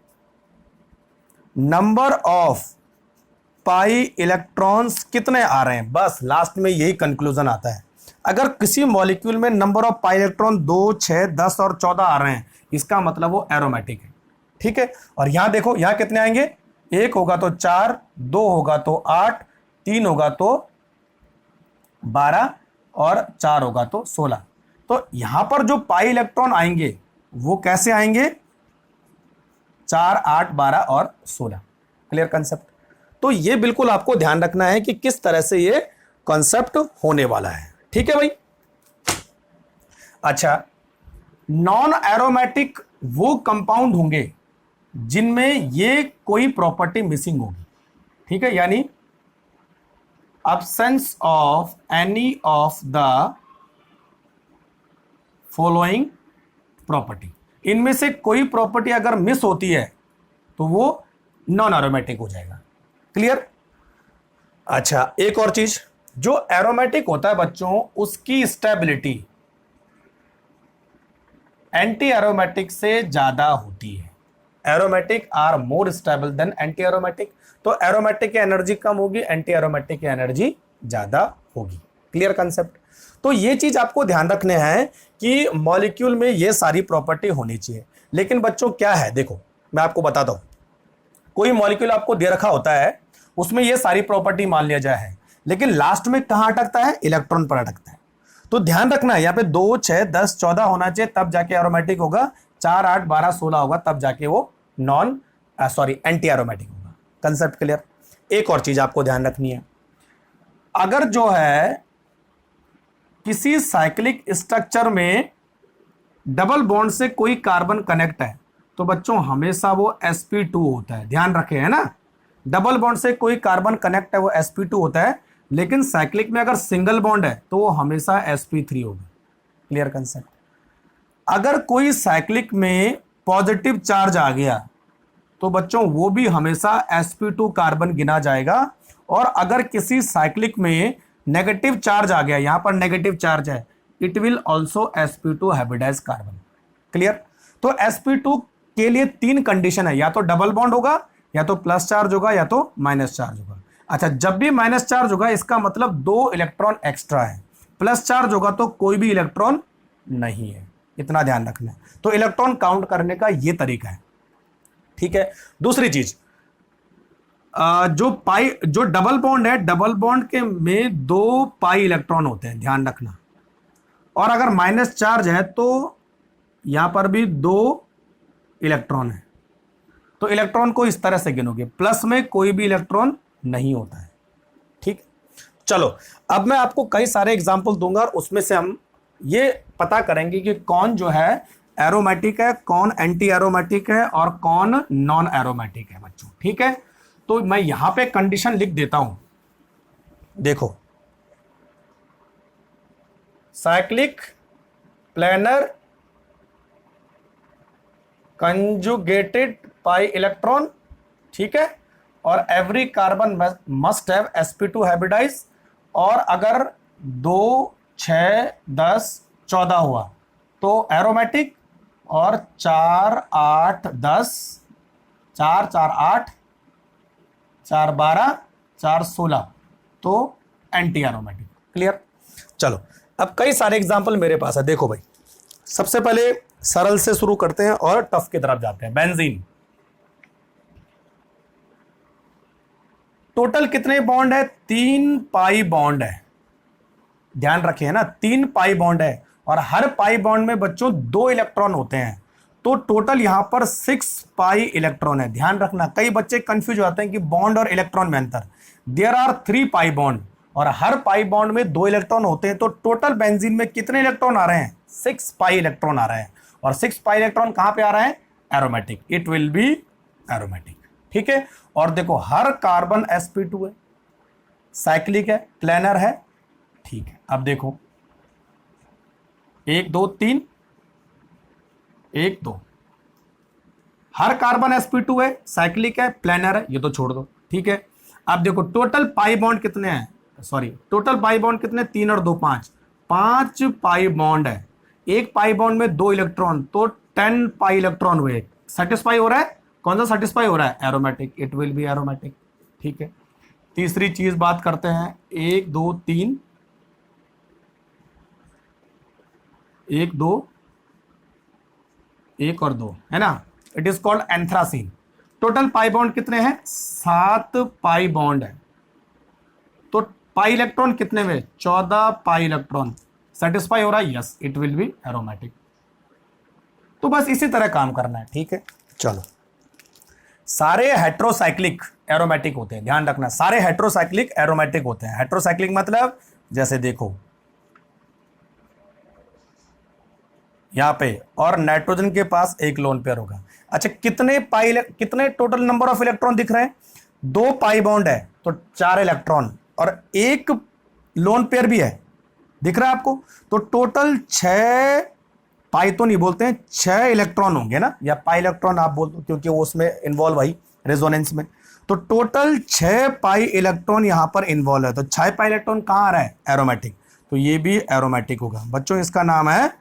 नंबर ऑफ पाई इलेक्ट्रॉन्स कितने आ रहे हैं, बस लास्ट में यही कंक्लूजन आता है। अगर किसी मॉलिक्यूल में नंबर ऑफ पाई इलेक्ट्रॉन 2, 6, 10 और 14 आ रहे हैं, इसका मतलब वो एरोमेटिक है। ठीक है, और यहां देखो यहां कितने आएंगे? 1 होगा तो 4, 2 होगा तो 8, 3 होगा तो 12 और 4 होगा तो 16। तो यहां पर जो पाई इलेक्ट्रॉन आएंगे वो कैसे आएंगे? 4, 8, 12 और 16। Clear concept? तो ये बिल्कुल आपको ध्यान रखना है कि किस तरह से ये कॉन्सेप्ट होने वाला है। ठीक है भाई। अच्छा, नॉन एरोमेटिक वो कंपाउंड होंगे जिनमें ये कोई प्रॉपर्टी मिसिंग होगी। ठीक है, यानी absence of any of the following property, इनमें से कोई प्रॉपर्टी अगर मिस होती है तो वो नॉन एरोमेटिक हो जाएगा। क्लियर? अच्छा, एक और चीज, जो एरोमेटिक होता है बच्चों उसकी स्टेबिलिटी एंटी एरोमेटिक से ज्यादा होती है। Aromatic are more stable than anti aromatic. तो एरोमेटिक की एनर्जी कम होगी, एंटी एरोमेटिक की एनर्जी ज्यादा होगी। Clear concept? तो ये चीज आपको ध्यान रखने हैं कि मॉलिक्यूल में ये सारी प्रॉपर्टी होनी चाहिए। लेकिन बच्चों क्या है, देखो मैं आपको बताता हूं, कोई मॉलिक्यूल आपको दे रखा होता है, उसमें ये सारी प्रॉपर्टी मान लिया जाए है, लेकिन लास्ट में कहां अटकता है? इलेक्ट्रॉन पर अटकता है। तो ध्यान रखना है, यहां पे 2, 6, 10, 14 होना चाहिए, तब जाके एरोमेटिक होगा। 4, 8, 12, 16 होगा, तब जाके वो एंटी एरोमेटिक होगा। Concept clear? एक और चीज आपको ध्यान रखनी है, अगर जो है किसी साइक्लिक स्ट्रक्चर में डबल बॉन्ड से कोई कार्बन कनेक्ट है तो बच्चों हमेशा वो sp2 होता है। ध्यान रखें, है ना, डबल बॉन्ड से कोई कार्बन कनेक्ट है वो sp2 होता है, लेकिन साइक्लिक में अगर सिंगल बॉन्ड है तो वो हमेशा sp3 होगा। Clear concept? अगर कोई साइक्लिक में पॉजिटिव चार्ज आ गया तो बच्चों वो भी हमेशा sp2 कार्बन गिना जाएगा, और अगर किसी साइक्लिक में नेगेटिव चार्ज आ गया, यहां पर नेगेटिव चार्ज है, it will also sp2 hybridise carbon. Clear? तो sp2 के लिए 3 कंडीशन है, या तो डबल बॉन्ड होगा, या तो प्लस चार्ज होगा, या तो माइनस चार्ज होगा। अच्छा, जब भी माइनस चार्ज होगा इसका मतलब 2 इलेक्ट्रॉन एक्स्ट्रा है, प्लस चार्ज होगा तो कोई भी इलेक्ट्रॉन नहीं है। इतना ध्यान रखना है। तो इलेक्ट्रॉन काउंट करने का यह तरीका है। ठीक है, दूसरी चीज, जो डबल बॉन्ड है, डबल बॉन्ड के में 2 पाई इलेक्ट्रॉन होते हैं, ध्यान रखना। और अगर माइनस चार्ज है तो यहां पर भी 2 इलेक्ट्रॉन है, तो इलेक्ट्रॉन को इस तरह से गिनोगे, प्लस में कोई भी इलेक्ट्रॉन नहीं होता है। ठीक, चलो अब मैं आपको कई सारे एग्जाम्पल दूंगा और उसमें से हम ये पता करेंगे कि कौन जो है एरोमेटिक है, कौन एंटी एरोमेटिक है और कौन नॉन एरोमेटिक है बच्चों। ठीक है, तो मैं यहां पे कंडीशन लिख देता हूं, देखो, cyclic planar conjugated pi electron, ठीक है, और every carbon must have sp2 hybridise, और अगर 2, 6, 10, 14 हुआ तो एरोमेटिक, और 4, 8, 10, 4, 4, 8, 4, 12, 4, 16 तो एंटी एरोमेटिक। क्लियर? चलो अब कई सारे एग्जांपल मेरे पास है। देखो भाई, सबसे पहले सरल से शुरू करते हैं और टफ की तरफ जाते हैं। बेंजीन, टोटल कितने बॉन्ड है? 3 पाई बॉन्ड है। ध्यान रखिए, है ना, 3 पाई बॉन्ड है, और हर पाई बॉन्ड में बच्चों 2 इलेक्ट्रॉन होते हैं, तो टोटल यहां पर 6 पाई इलेक्ट्रॉन है। ध्यान रखना, कई बच्चे कंफ्यूज होते हैं कि बॉन्ड और इलेक्ट्रॉन में अंतर। देयर आर 3 पाई बॉन्ड, और हर पाई बॉन्ड में 2 इलेक्ट्रॉन होते हैं, तो टोटल बेंजीन में कितने इलेक्ट्रॉन आ रहे हैं? 6 पाई इलेक्ट्रॉन आ रहे हैं। और 6 पाई इलेक्ट्रॉन कहां पे आ रहा है? Aromatic, it will B aromatic. ठीक है। और देखो हर कार्बन sp2 है, साइक्लिक है, प्लेनर है। ठीक है, अब देखो 1 2 3 1 2, हर कार्बन sp2 है, साइक्लिक है, प्लेनर है, ये तो छोड़ दो। ठीक है। अब देखो टोटल पाई बॉन्ड कितने हैं? सॉरी, टोटल पाई बॉन्ड कितने? 3 और 2 5, 5 पाई बॉन्ड है। एक पाई बॉन्ड में 2 इलेक्ट्रॉन, तो 10 पाई इलेक्ट्रॉन हुए। सेटिस्फाई हो रहा है? कौन सा सेटिस्फाई हो रहा है? Aromatic, it will B aromatic. ठीक है। तीसरी चीज बात करते हैं, 1 2 3 1 2 1 और 2 है ना, it is called anthracene. Total pi bond कितने हैं? 7 पाई बॉन्ड है। तो पाई इलेक्ट्रॉन कितने में? 14 पाई इलेक्ट्रॉन। सेटिस्फाई हो रहा है? Yes, it will B aromatic. तो बस इसी तरह काम करना है। ठीक है, चलो। सारे हेट्रोसाइक्लिक एरोमेटिक होते हैं, ध्यान रखना, सारे हेट्रोसाइक्लिक एरोमेटिक होते हैं। हेट्रोसाइक्लिक मतलब जैसे देखो यहां पे, और नाइट्रोजन के पास एक लोन पेयर होगा। अच्छा, कितने टोटल नंबर ऑफ इलेक्ट्रॉन दिख रहे हैं? 2 पाई बॉन्ड है तो 4 इलेक्ट्रॉन, और एक लोन पेयर भी है, दिख रहा है आपको? तो टोटल 6 पाई तो नहीं बोलते हैं, 6 इलेक्ट्रॉन होंगे ना, या पाई इलेक्ट्रॉन आप बोल दो, क्योंकि वो उसमें इन्वॉल्व आई रेजोनेंस में। तो टोटल 6 पाई इलेक्ट्रॉन यहां पर इन्वॉल्व है। तो 6 पाई इलेक्ट्रॉन कहां आ रहा है? एरोमेटिक, तो ये भी एरोमेटिक होगा बच्चों, इसका नाम है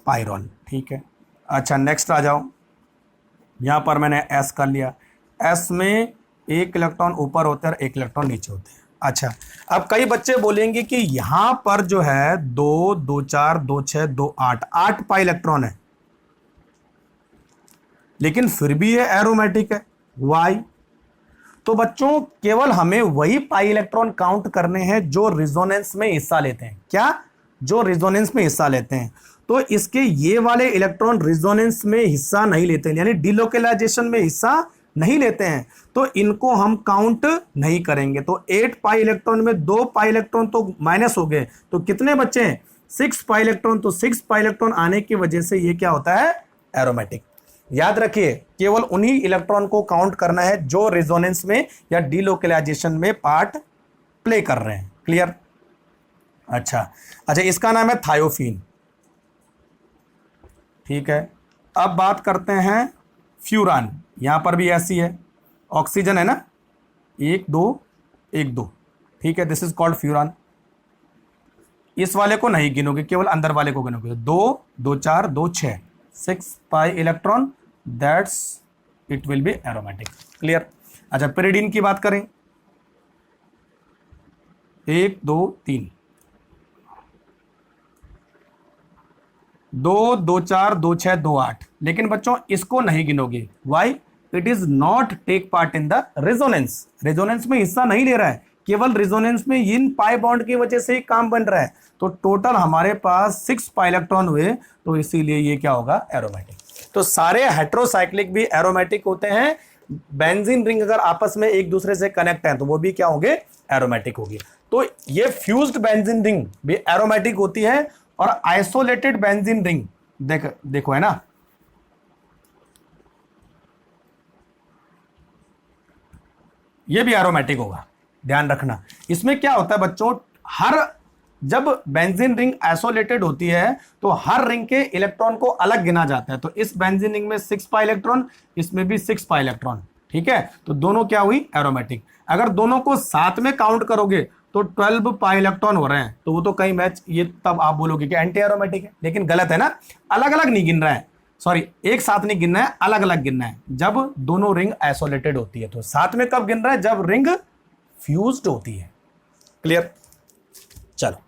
पायरॉन। ठीक है। अच्छा, नेक्स्ट आ जाओ। यहां पर मैंने S कर लिया। S में 1 इलेक्ट्रॉन ऊपर होते हैं और 1 इलेक्ट्रॉन नीचे होते हैं। अच्छा, अब कई बच्चे बोलेंगे कि यहां पर जो है 2 2 4 2 6 2 8 8 पाई इलेक्ट्रॉन है, लेकिन फिर भी ये एरोमेटिक है। वाई? तो बच्चों केवल हमें वही पाई इलेक्ट्रॉन काउंट करने हैं जो रिजोनेंस में हिस्सा लेते हैं। क्या? जो रिजोनेंस में हिस्सा लेते हैं। तो इसके ये वाले इलेक्ट्रॉन रिजोनेंस में हिस्सा नहीं लेते हैं, यानी डिलोकेलाइजेशन में हिस्सा नहीं लेते हैं, तो इनको हम काउंट नहीं करेंगे। तो 8 पाई इलेक्ट्रॉन में 2 पाई इलेक्ट्रॉन तो माइनस हो गए, तो कितने बचे हैं? 6 पाई इलेक्ट्रॉन। तो 6 पाई इलेक्ट्रॉन आने की वजह से ये क्या होता है? एरोमेटिक। याद रखिए, केवल उन्हीं इलेक्ट्रॉन को काउंट करना है जो रिजोनेंस में या डिलोकेलाइजेशन में पार्ट प्ले कर रहे हैं। क्लियर? अच्छा, इसका नाम है थायोफीन। ठीक है। अब बात करते हैं फ्यूरान। यहां पर भी ऐसी है, ऑक्सीजन है ना, 1 2 1 2। ठीक है, दिस इज कॉल्ड फ्यूरान। इस वाले को नहीं गिनोगे, केवल अंदर वाले को गिनोगे। 2 2 4 2 6 6 pi electron, that's it will B aromatic. Clear? अच्छा, पेरिडीन की बात करें, 1 2 3 2 2 4 2 6 2 8, लेकिन बच्चों इसको नहीं गिनोगे। Why? It is not take part in the resonance. Resonance में हिस्सा नहीं ले रहा है, केवल रेजोनेंस में इन पाई बॉन्ड की वजह से ही काम बन रहा है। तो टोटल हमारे पास 6 पाई इलेक्ट्रॉन हुए, तो इसीलिए ये क्या होगा? एरोमेटिक। तो सारे हेट्रोसाइक्लिक भी एरोमेटिक होते हैं। बेंजीन रिंग अगर आपस में एक दूसरे से कनेक्ट है तो वो भी क्या होंगे? एरोमेटिक होगी। तो ये फ्यूज्ड बेंजीन रिंग भी एरोमेटिक होती है, और आइसोलेटेड बेंजीन रिंग देखो है ना, ये भी एरोमेटिक होगा। ध्यान रखना, इसमें क्या होता है बच्चों, जब बेंजीन रिंग आइसोलेटेड होती है तो हर रिंग के इलेक्ट्रॉन को अलग गिना जाता है। तो इस बेंजीन रिंग में 6 पाई इलेक्ट्रॉन, इसमें भी 6 पाई इलेक्ट्रॉन। ठीक है, तो दोनों क्या हुई? एरोमेटिक। अगर दोनों को साथ में काउंट करोगे तो 12 पाई इलेक्ट्रॉन हो रहे हैं, तो वो तो कई मैच, ये तब आप बोलोगे कि एंटी एरोमेटिक है, लेकिन गलत है ना। अलग अलग नहीं गिन रहा है, सॉरी, एक साथ नहीं गिनना है, अलग अलग गिनना है। जब दोनों रिंग आइसोलेटेड होती है, तो साथ में कब गिन रहा है? जब रिंग फ्यूज्ड होती है। क्लियर? चलो,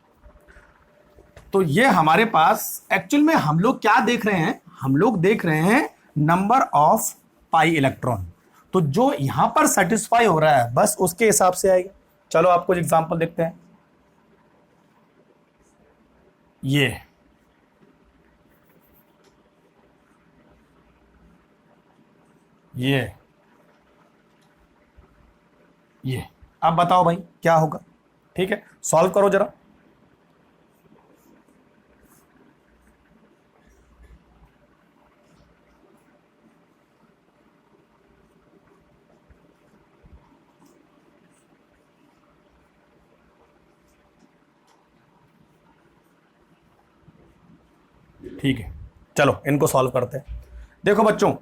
तो ये हमारे पास एक्चुअल में हम लोग क्या देख रहे हैं? हम लोग देख रहे हैं नंबर ऑफ पाई इलेक्ट्रॉन। तो जो यहां पर सेटिस्फाई हो रहा है बस उसके हिसाब से आएगा। चलो आपको एग्जांपल देखते हैं। ये अब बताओ भाई क्या होगा? ठीक है, सॉल्व करो जरा। ठीक है, चलो इनको सॉल्व करते हैं। देखो बच्चों,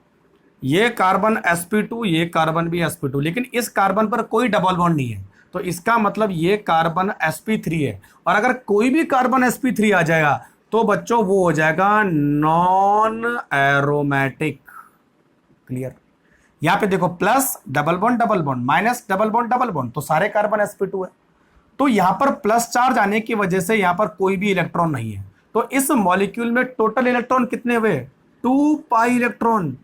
ये कार्बन sp2, ये कार्बन भी sp2, लेकिन इस कार्बन पर कोई डबल बॉन्ड नहीं है, तो इसका मतलब ये कार्बन sp3 है। और अगर कोई भी कार्बन sp3 आ जाएगा तो बच्चों वो हो जाएगा नॉन एरोमेटिक। क्लियर? यहां पे देखो plus double bond minus double bond, तो सारे कार्बन sp2 है। तो यहां पर प्लस चार्ज आने की वजह से यहां पर कोई भी इलेक्ट्रॉन नहीं है। तो इस मॉलिक्यूल में टोटल इलेक्ट्रॉन कितने हुए? 2 पाई इलेक्ट्रॉन।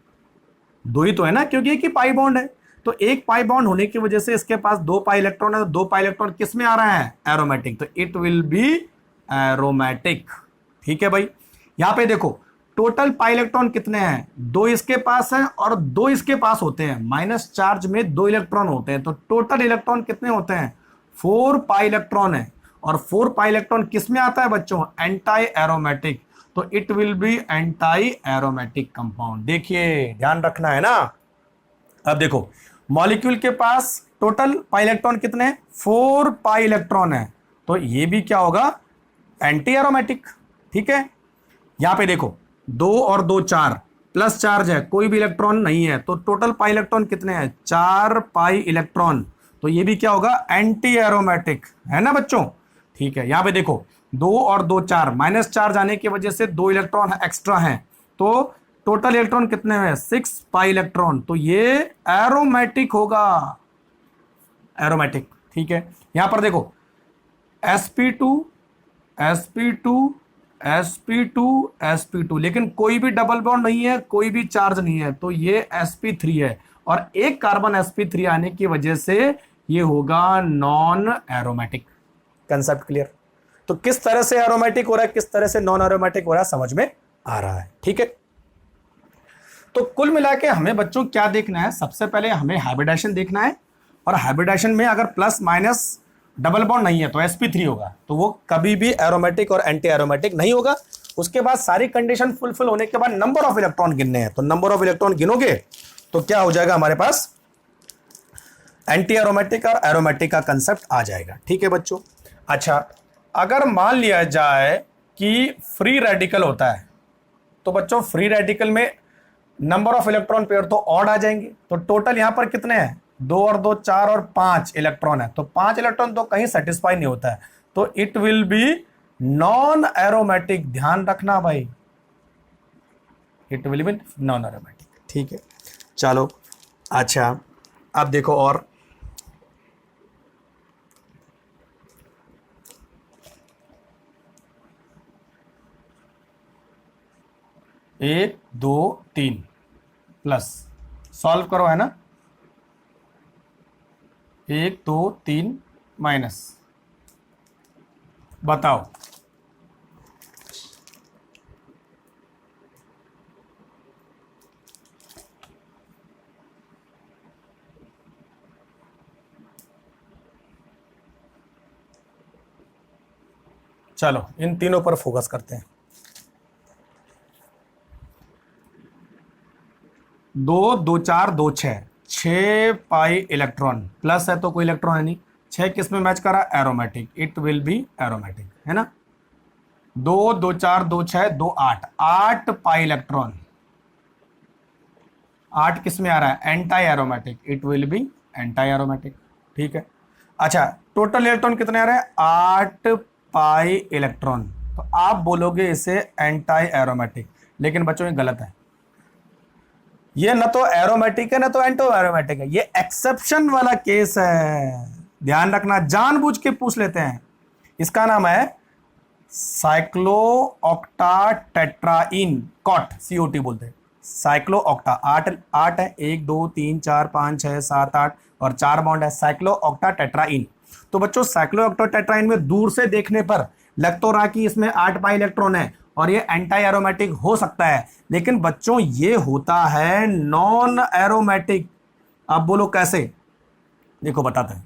दो ही तो है ना, क्योंकि एक ही पाई बॉन्ड है। तो एक पाई बॉन्ड होने की वजह से इसके पास 2 पाई इलेक्ट्रॉन है। तो 2 पाई इलेक्ट्रॉन किस में आ रहा है? एरोमेटिक। तो इट विल बी एरोमेटिक। ठीक है भाई, यहां पे देखो टोटल पाई इलेक्ट्रॉन कितने हैं? 2 इसके पास है और 2 इसके पास होते हैं। माइनस चार्ज में 2 इलेक्ट्रॉन होते हैं, तो टोटल इलेक्ट्रॉन कितने होते हैं? 4 पाई इलेक्ट्रॉन है। और 4 पाई इलेक्ट्रॉन किस में आता है बच्चों? Anti aromatic. तो it will be anti aromatic compound. देखिए ध्यान रखना है ना। अब देखो मॉलिक्यूल के पास टोटल पाई इलेक्ट्रॉन कितने हैं? 4 पाई इलेक्ट्रॉन है, तो ये भी क्या होगा? Anti aromatic. ठीक है, यहां पे देखो 2 और 2 4, प्लस चार्ज है, कोई भी इलेक्ट्रॉन नहीं है, तो टोटल पाई इलेक्ट्रॉन कितने हैं? 4 पाई इलेक्ट्रॉन। तो ये भी क्या होगा? एंटी एरोमेटिक, है ना बच्चों? ठीक है, यहां पे देखो 2 और 2 4, माइनस चार्ज आने की वजह से 2 इलेक्ट्रॉन एक्स्ट्रा हैं, तो टोटल इलेक्ट्रॉन कितने हैं? 6 पाई इलेक्ट्रॉन। तो ये एरोमेटिक होगा, एरोमेटिक। ठीक है, यहां पर देखो sp2 sp2 sp2 sp2, लेकिन कोई भी डबल बॉन्ड नहीं है, कोई भी चार्ज नहीं है, तो ये sp3 है। और एक कार्बन sp3 आने की वजह से ये होगा नॉन एरोमेटिक। Concept clear? तो किस तरह से एरोमेटिक हो रहा है, किस तरह से नॉन एरोमेटिक हो रहा है, समझ में आ रहा है। ठीक है, तो कुल मिला के हमें बच्चों क्या देखना है? सबसे पहले हमें हाइब्रिडेशन देखना है, और हाइब्रिडेशन में अगर प्लस माइनस डबल बॉन्ड नहीं है तो sp3 होगा, तो वो कभी भी एरोमेटिक और एंटी एरोमेटिक नहीं होगा। उसके बाद सारी कंडीशन फुलफिल होने के बाद नंबर ऑफ इलेक्ट्रॉन गिनने हैं, तो नंबर ऑफ इलेक्ट्रॉन गिनोगे तो क्या हो जाएगा हमारे पास? एंटी एरोमेटिक और एरोमेटिक का कंसेप्ट आ जाएगा। ठीक है बच्चों, अच्छा अगर मान लिया जाए कि फ्री रेडिकल होता है, तो बच्चों फ्री रेडिकल में नंबर ऑफ इलेक्ट्रॉन पेयर तो ऑड आ जाएंगे। तो टोटल यहां पर कितने हैं? 2 और 2 4 और 5 इलेक्ट्रॉन है, तो 5 इलेक्ट्रॉन तो कहीं सेटिस्फाई नहीं होता है, तो it will B non aromatic. ध्यान रखना भाई, it will B non aromatic. ठीक है, चलो अच्छा अब देखो और 1 2 3 प्लस, सॉल्व करो, है ना? 1 2 3 माइनस, बताओ। चलो इन तीनों पर फोकस करते हैं। 2 2 4 2 6, 6 पाई इलेक्ट्रॉन, प्लस है तो कोई इलेक्ट्रॉन है नहीं, 6 किस में मैच करा? Aromatic. It will B aromatic, है ना? 2 2 4 2 6 2 8, 8 पाई इलेक्ट्रॉन, 8 किस में आ रहा है? Anti aromatic. It will be anti aromatic. ठीक है, अच्छा टोटल इलेक्ट्रॉन कितने आ रहे हैं? 8 पाई इलेक्ट्रॉन, तो आप बोलोगे इसे एंटी एरोमेटिक, लेकिन बच्चों ये गलत है। ये ना तो एरोमेटिक है ना तो एंटो एरोमेटिक है, ये एक्सेप्शन वाला केस है। ध्यान रखना, जानबूझ के पूछ लेते हैं। इसका नाम है साइक्लो ऑक्टा टेट्राइन, कॉट, COT बोलते हैं। साइक्लो ऑक्टा, 8 है, 1 2 3 4 5 6 7 8 और 4 बॉन्ड है, साइक्लो ऑक्टा टेट्राइन। तो बच्चों साइक्लो ऑक्टा टेट्राइन में दूर से देखने पर लग तो रहा कि इसमें 8 पाई इलेक्ट्रॉन है और ये एंटी एरोमेटिक हो सकता है, लेकिन बच्चों ये होता है नॉन एरोमेटिक। अब बोलो कैसे? देखो बताते हैं।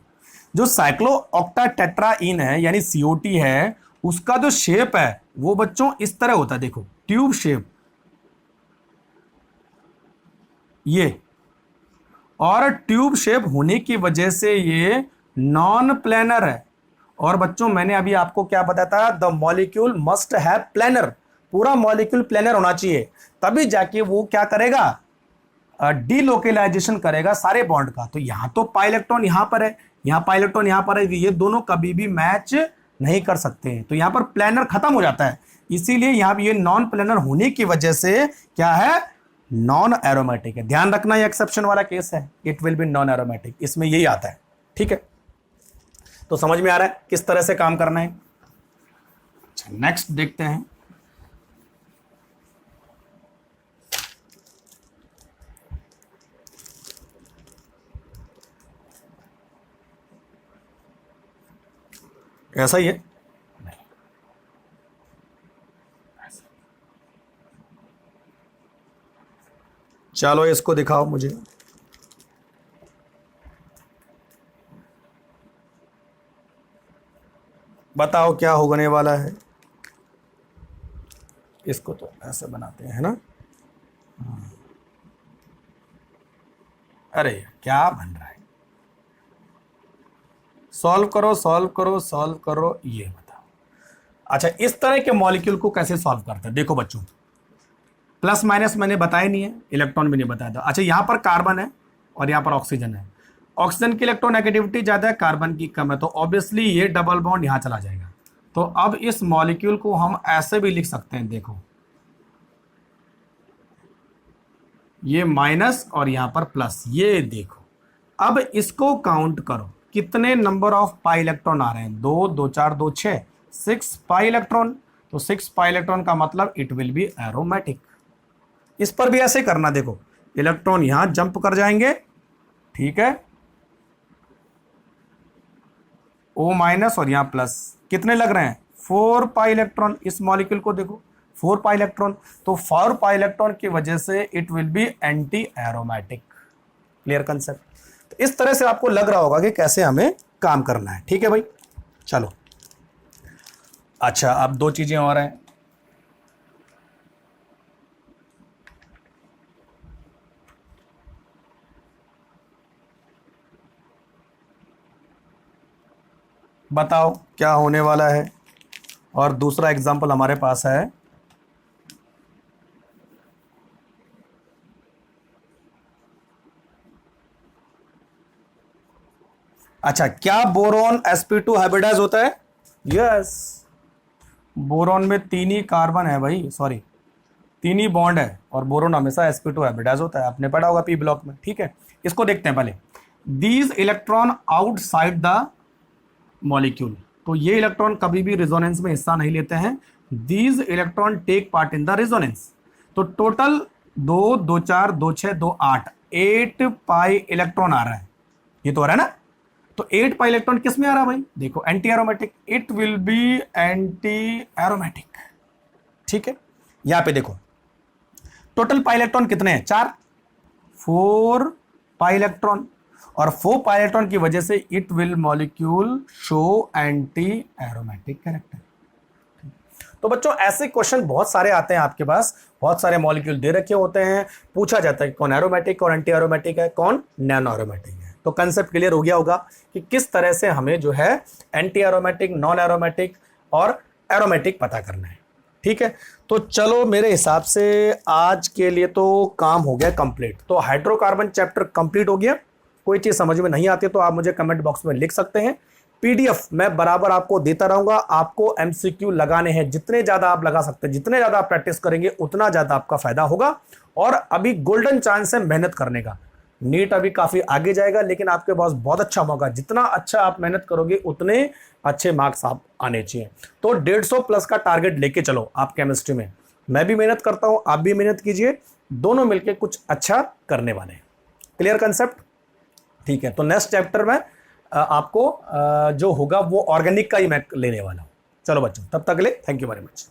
जो साइक्लोऑक्टाटेट्राईन है यानी सीओटी है, उसका जो शेप है वो बच्चों इस तरह होता है, देखो ट्यूब शेप ये, और ट्यूब शेप होने की वजह से ये नॉन प्लेनर है। और बच्चों मैंने अभी आपको क्या बताया था, the molecule must have planar, पूरा मॉलिक्यूल प्लेनर होना चाहिए, तभी जाके वो क्या करेगा, डीलोकेलाइजेशन करेगा सारे बॉन्ड का। तो यहां तो पाई इलेक्ट्रॉन यहां पर है, यहां पाई इलेक्ट्रॉन यहां पर है, ये दोनों कभी भी मैच नहीं कर सकते हैं, तो यहां पर प्लेनर खत्म हो जाता है। इसीलिए यहां भी ये नॉन प्लेनर होने की वजह से क्या है, नॉन एरोमेटिक है। ध्यान रखना ये एक्सेप्शन वाला केस है, it will B non aromatic, इसमें यही आता है। ठीक है, तो समझ में आ रहा है किस तरह से काम करना है। अच्छा नेक्स्ट देखते हैं। ऐसा ही है, चलो इसको दिखाओ मुझे। बताओ क्या होने वाला है। इसको तो ऐसे बनाते हैं ना, अरे क्या बन रहा है, सॉल्व करो सॉल्व करो सॉल्व करो, ये बताओ। अच्छा इस तरह के मॉलिक्यूल को कैसे सॉल्व करते हैं, देखो बच्चों प्लस माइनस मैंने बताया नहीं है, इलेक्ट्रॉन भी नहीं बताया था। अच्छा यहां पर कार्बन है और यहां पर ऑक्सीजन है, ऑक्सीजन की इलेक्ट्रोनेगेटिविटी ज्यादा है, कार्बन की कम है, तो ऑब्वियसली ये डबल बॉन्ड यहां चला जाएगा। तो अब इस मॉलिक्यूल को हम ऐसे भी लिख सकते हैं, देखो ये माइनस और यहां पर प्लस, ये देखो। अब इसको काउंट करो, कितने नंबर ऑफ पाई इलेक्ट्रॉन आ रहे हैं, 2 2 4 2 6, 6 पाई इलेक्ट्रॉन। तो 6 पाई इलेक्ट्रॉन का मतलब इट विल बी एरोमेटिक। इस पर भी ऐसे करना, देखो इलेक्ट्रॉन यहां जंप कर जाएंगे, ठीक है, O माइनस और यहां प्लस, कितने लग रहे हैं 4 पाई इलेक्ट्रॉन। इस मॉलिक्यूल को देखो 4 पाई इलेक्ट्रॉन, तो 4 पाई इलेक्ट्रॉन की वजह से it will be anti aromatic. Clear concept. तो इस तरह से आपको लग रहा होगा कि कैसे हमें काम करना है। ठीक है भाई, चलो अच्छा अब 2 चीजें और हैं। बताओ क्या होने वाला है। और दूसरा एग्जांपल हमारे पास है, अच्छा क्या बोरोन sp2 हाइब्रिडाइज होता है, यस बोरोन में 3 ही कार्बन है भाई, सॉरी 3 ही बॉन्ड है, और बोरोन हमेशा sp2 हाइब्रिडाइज होता है, आपने पढ़ा होगा पी ब्लॉक में। ठीक है, इसको देखते हैं पहले, these electron outside the molecule, तो ये इलेक्ट्रॉन कभी भी रिजोनेंस में हिस्सा नहीं लेते हैं, these electron take part in the resonance. तो टोटल 2 2 4 2 6 2 8 8 पाई इलेक्ट्रॉन आ रहा है, ये तो आ रहा है ना। तो 8 पाई इलेक्ट्रॉन किस में आ रहा है भाई, देखो anti aromatic, it will be anti aromatic. ठीक है, यहां पे देखो टोटल पाई इलेक्ट्रॉन कितने हैं, 4 4 पाई इलेक्ट्रॉन, और 4 पाई इलेक्ट्रॉन की वजह से it will molecule show anti aromatic character. तो बच्चों ऐसे क्वेश्चन बहुत सारे आते हैं आपके पास, बहुत सारे मॉलिक्यूल दे रखे होते हैं, पूछा जाता है कि कौन एरोमेटिक और एंटी एरोमेटिक है, कौन नॉन एरोमेटिक है। तो कंसेप्ट क्लियर हो गया होगा कि किस तरह से हमें जो है एंटी एरोमेटिक, नॉन एरोमेटिक और एरोमेटिक पता करना है। ठीक है, तो चलो मेरे हिसाब से आज के लिए तो काम हो गया कंप्लीट। तो हाइड्रोकार्बन चैप्टर कंप्लीट हो गया। कोई चीज समझ में नहीं आती तो आप मुझे कमेंट बॉक्स में लिख सकते हैं, पीडीएफ मैं बराबर आपको देता रहूंगा। आपको एमसीक्यू लगाने हैं, जितने ज्यादा आप लगा सकते हैं, जितने ज्यादा आप प्रैक्टिस करेंगे उतना ज्यादा आपका फायदा होगा। और अभी गोल्डन चांस है मेहनत करने का, नीट अभी काफी आगे जाएगा, लेकिन आपके पास बहुत अच्छा मौका, जितना अच्छा आप मेहनत करोगे उतने अच्छे मार्क्स आप आने चाहिए। तो 150 प्लस का टारगेट लेके चलो आप केमिस्ट्री में, मैं भी मेहनत करता हूं, आप भी मेहनत कीजिए, दोनों मिलकर कुछ अच्छा करने वाले हैं। Clear concept. ठीक है, तो नेक्स्ट चैप्टर में आपको जो होगा वो ऑर्गेनिक का ही मैं लेने वाला हूं। चलो बच्चों, तब तक के लिए थैंक यू वेरी मच।